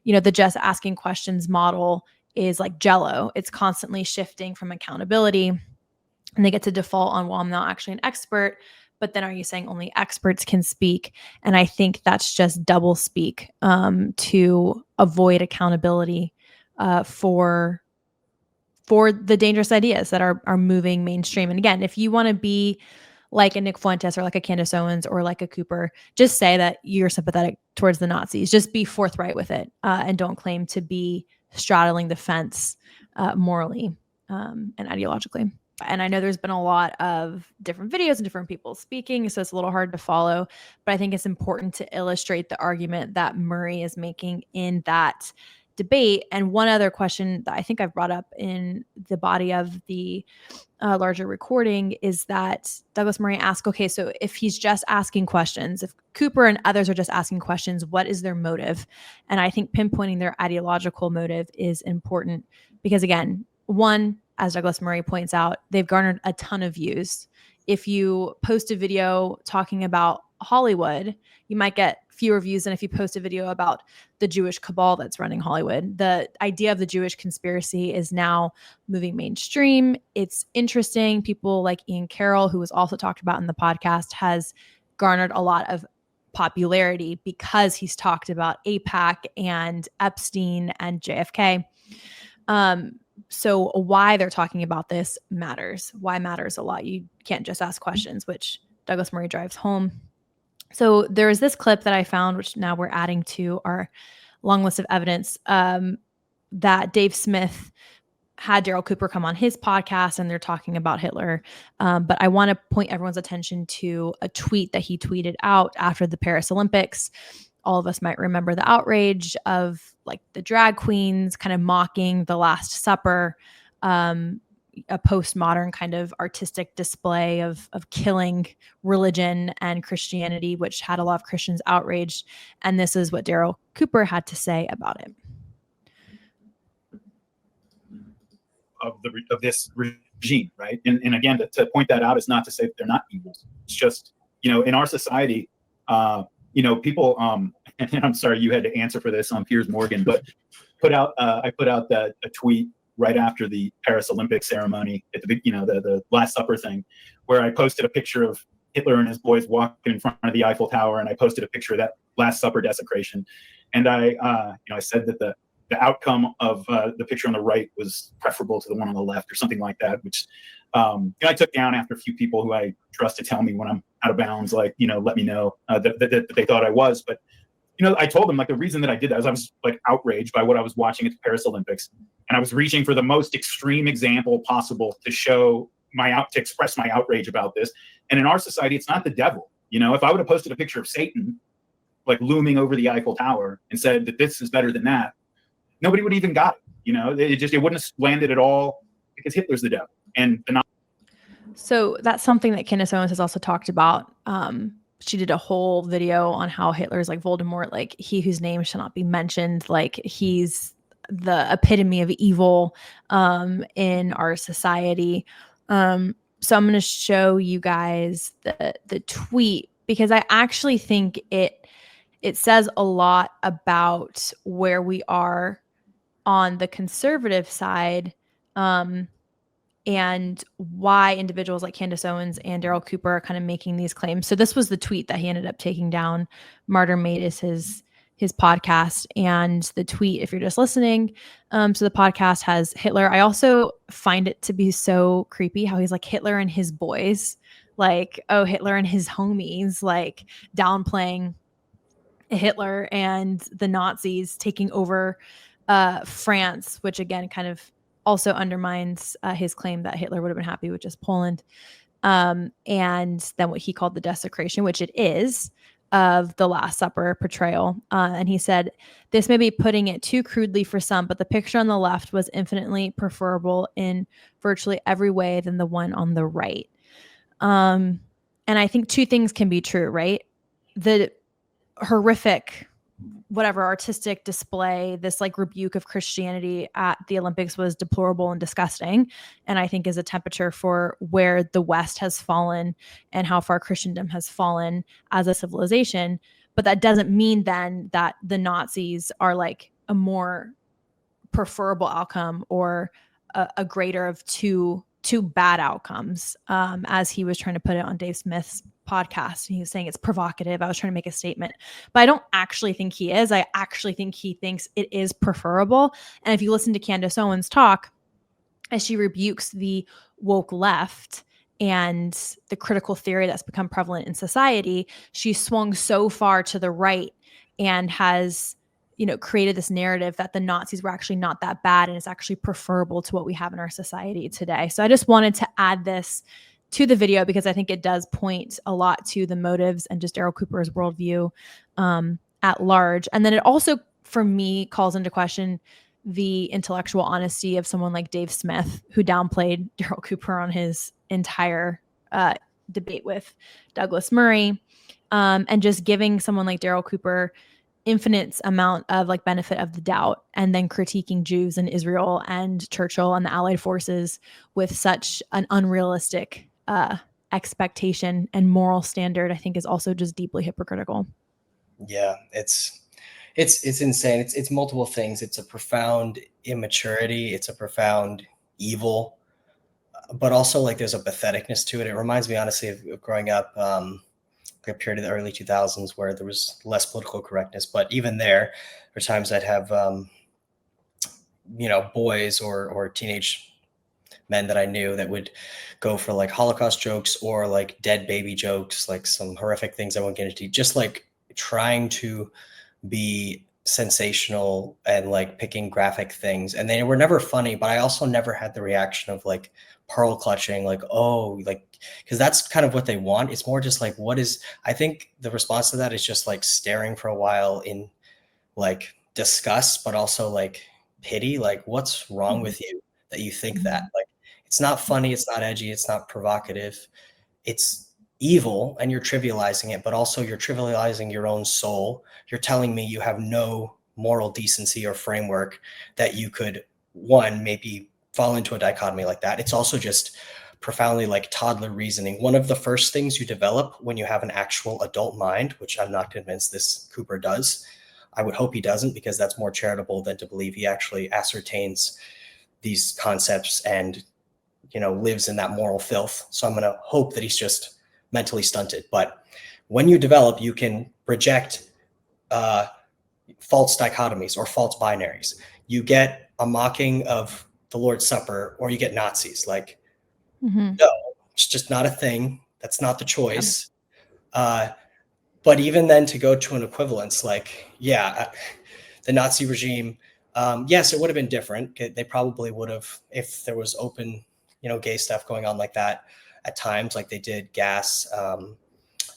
the just asking questions model is like Jello. It's constantly shifting from accountability, and they get to default on, well, I'm not actually an expert, but then are you saying only experts can speak? And I think that's just double speak to avoid accountability for the dangerous ideas that are moving mainstream. And again, if you want to be like a Nick Fuentes or like a Candace Owens or like a Cooper, just say that you're sympathetic towards the Nazis. Just be forthright with it and don't claim to be straddling the fence morally and ideologically. And I know there's been a lot of different videos and different people speaking, so it's a little hard to follow, but I think it's important to illustrate the argument that Murray is making in that debate. And one other question that I think I've brought up in the body of the larger recording is that Douglas Murray asked, okay, so if he's just asking questions, if Cooper and others are just asking questions, what is their motive? And I think pinpointing their ideological motive is important because, again, one, as Douglas Murray points out, they've garnered a ton of views. If you post a video talking about Hollywood, you might get fewer views than if you post a video about the Jewish cabal that's running Hollywood. The idea of the Jewish conspiracy is now moving mainstream. It's interesting. People like Ian Carroll, who was also talked about in the podcast, has garnered a lot of popularity because he's talked about AIPAC and Epstein and JFK. So why they're talking about this matters. Why matters a lot. You can't just ask questions, which Douglas Murray drives home. So there is this clip that I found, which now we're adding to our long list of evidence, that Dave Smith had Daryl Cooper come on his podcast and they're talking about Hitler. But I want to point everyone's attention to a tweet that he tweeted out after the Paris Olympics. All of us might remember the outrage of like the drag queens kind of mocking the Last Supper, a postmodern kind of artistic display of killing religion and Christianity, which had a lot of Christians outraged. And this is what Daryl Cooper had to say about it. Of this regime, right? And again, to point that out is not to say that they're not evil. It's just, in our society, people, and I'm sorry you had to answer for this on Piers Morgan, but I put out a tweet right after the Paris Olympic ceremony at the Last Supper thing, where I posted a picture of Hitler and his boys walking in front of the Eiffel Tower, and I posted a picture of that Last Supper desecration. And I said that the outcome of the picture on the right was preferable to the one on the left or something like that, which I took down after a few people who I trust to tell me when I'm out of bounds, let me know that they thought I was. But, I told them the reason that I did that is I was outraged by what I was watching at the Paris Olympics. And I was reaching for the most extreme example possible to show to express my outrage about this. And in our society, it's not the devil. If I would have posted a picture of Satan, looming over the Eiffel Tower and said that this is better than that, nobody would even got it. It wouldn't have landed at all because Hitler's the devil. And so that's something that Candace Owens has also talked about. She did a whole video on how Hitler's like Voldemort, he whose name shall not be mentioned, he's the epitome of evil in our society. So I'm going to show you guys the tweet because I actually think it says a lot about where we are on the conservative side and why individuals like Candace Owens and Daryl Cooper are kind of making these claims. So this was the tweet that he ended up taking down. Martyr Made is his podcast, and the tweet, if you're just listening to the podcast, has Hitler. I also find it to be so creepy how he's like Hitler and his boys, Hitler and his homies, downplaying Hitler and the Nazis taking over France, which again kind of also undermines his claim that Hitler would have been happy with just Poland. And then what he called the desecration, which it is, of the Last Supper portrayal. And he said, this may be putting it too crudely for some, but the picture on the left was infinitely preferable in virtually every way than the one on the right. And I think two things can be true, right? The horrific artistic display, this rebuke of Christianity at the Olympics was deplorable and disgusting, and I think is a temperature for where the West has fallen and how far Christendom has fallen as a civilization. But that doesn't mean then that the Nazis are a more preferable outcome or a greater of two bad outcomes, as he was trying to put it on Dave Smith's podcast. And he was saying it's provocative. I was trying to make a statement, but I don't actually think he is. I actually think he thinks it is preferable. And if you listen to Candace Owens talk, as she rebukes the woke left and the critical theory that's become prevalent in society, she swung so far to the right and has, created this narrative that the Nazis were actually not that bad and it's actually preferable to what we have in our society today. So I just wanted to add this to the video because I think it does point a lot to the motives and just Daryl Cooper's worldview at large. And then it also, for me, calls into question the intellectual honesty of someone like Dave Smith, who downplayed Daryl Cooper on his entire debate with Douglas Murray, and just giving someone like Daryl Cooper infinite amount of like benefit of the doubt, and then critiquing Jews and Israel and Churchill and the Allied forces with such an unrealistic expectation and moral standard, I think is also just deeply hypocritical. Yeah, it's insane. It's multiple things. It's a profound immaturity. It's a profound evil, but also like there's a patheticness to it. It reminds me honestly of growing up, a period of the early 2000s where there was less political correctness. But even there were times I'd have, boys or teenage men that I knew that would go for like Holocaust jokes or like dead baby jokes, like some horrific things I won't get into, just like trying to be sensational and like picking graphic things. And they were never funny, but I also never had the reaction of like pearl clutching, like, oh, like, because that's kind of what they want. It's more just like, I think the response to that is just like staring for a while in like disgust, but also like pity, like what's wrong with you that you think that? Like, it's not funny, it's not edgy, it's not provocative, it's evil, and you're trivializing it, but also you're trivializing your own soul. You're telling me you have no moral decency or framework that you could, one, maybe fall into a dichotomy like that. It's also just profoundly like toddler reasoning. One of the first things you develop when you have an actual adult mind, which I'm not convinced this Cooper does. I would hope he doesn't, because that's more charitable than to believe he actually ascertains these concepts and, lives in that moral filth. So I'm going to hope that he's just mentally stunted. But when you develop, you can reject false dichotomies or false binaries. You get a mocking of the Lord's Supper, or you get Nazis. Like, no, it's just not a thing. That's not the choice. But even then, to go to an equivalence, like, the Nazi regime, yes, it would have been different. They probably would have, if there was open, gay stuff going on like that at times, like they did gas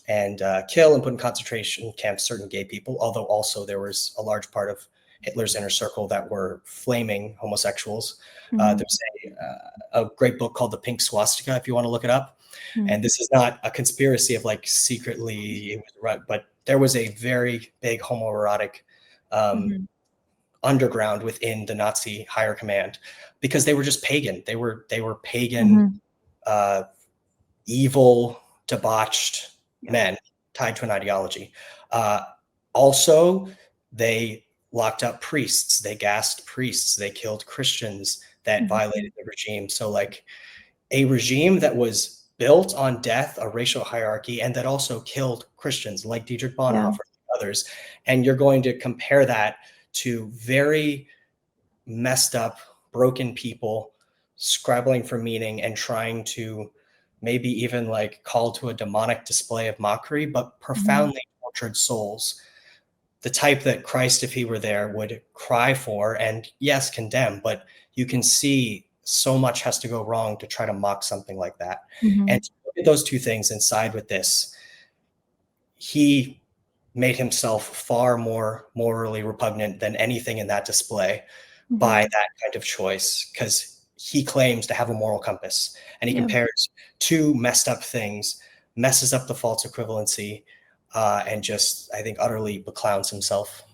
and kill and put in concentration camps certain gay people. Although also there was a large part of Hitler's inner circle that were flaming homosexuals. There's a great book called The Pink Swastika, if you want to look it up. And this is not a conspiracy of like secretly, it was right, but there was a very big homoerotic underground within the Nazi higher command, because they were just pagan. They were pagan, evil, debauched men tied to an ideology. Also, they locked up priests, they gassed priests, they killed Christians that violated the regime. So like a regime that was built on death, a racial hierarchy, and that also killed Christians like Dietrich Bonhoeffer and others. And you're going to compare that to very messed up, broken people scrabbling for meaning and trying to maybe even like call to a demonic display of mockery, but profoundly tortured souls. The type that Christ, if he were there, would cry for and yes, condemn, but you can see so much has to go wrong to try to mock something like that. And to look at those two things and side with this, he made himself far more morally repugnant than anything in that display by that kind of choice, because he claims to have a moral compass, and he compares two messed up things, messes up the false equivalency, and just, I think, utterly beclowns himself.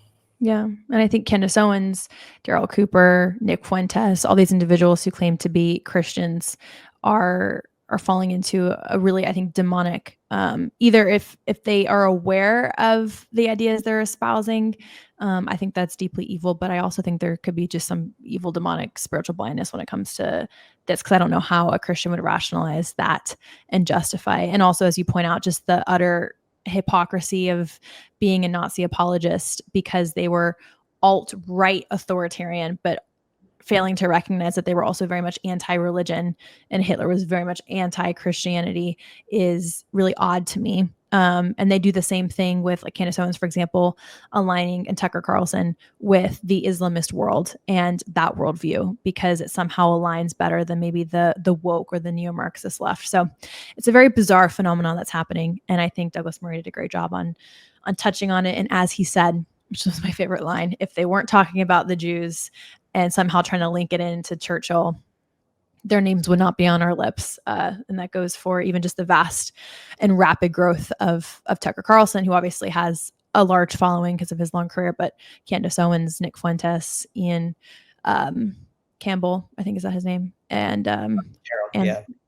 Yeah. And I think Candace Owens, Daryl Cooper, Nick Fuentes, all these individuals who claim to be Christians are falling into a really, I think, demonic, either if they are aware of the ideas they're espousing, I think that's deeply evil, but I also think there could be just some evil, demonic, spiritual blindness when it comes to this, because I don't know how a Christian would rationalize that and justify. And also, as you point out, just the utter hypocrisy of being a Nazi apologist because they were alt-right authoritarian, but failing to recognize that they were also very much anti-religion and Hitler was very much anti-Christianity is really odd to me. And they do the same thing with like Candace Owens, for example, aligning and Tucker Carlson with the Islamist world and that worldview because it somehow aligns better than maybe the woke or the neo-Marxist left. So it's a very bizarre phenomenon that's happening. And I think Douglas Murray did a great job on touching on it. And as he said, which was my favorite line, if they weren't talking about the Jews and somehow trying to link it into Churchill, their names would not be on our lips. And that goes for even just the vast and rapid growth of Tucker Carlson, who obviously has a large following because of his long career, but Candace Owens, Nick Fuentes, Ian Campbell, I think is that his name? And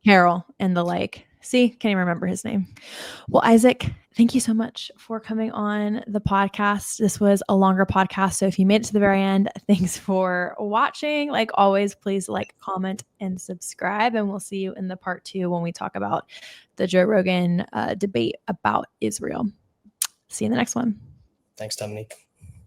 Carol and the like. See, can't even remember his name. Well, Isaac, thank you so much for coming on the podcast. This was a longer podcast, so if you made it to the very end, thanks for watching. Like always, please like, comment, and subscribe, and we'll see you in the part 2 when we talk about the Joe Rogan debate about Israel. See you in the next one. Thanks, Dominique.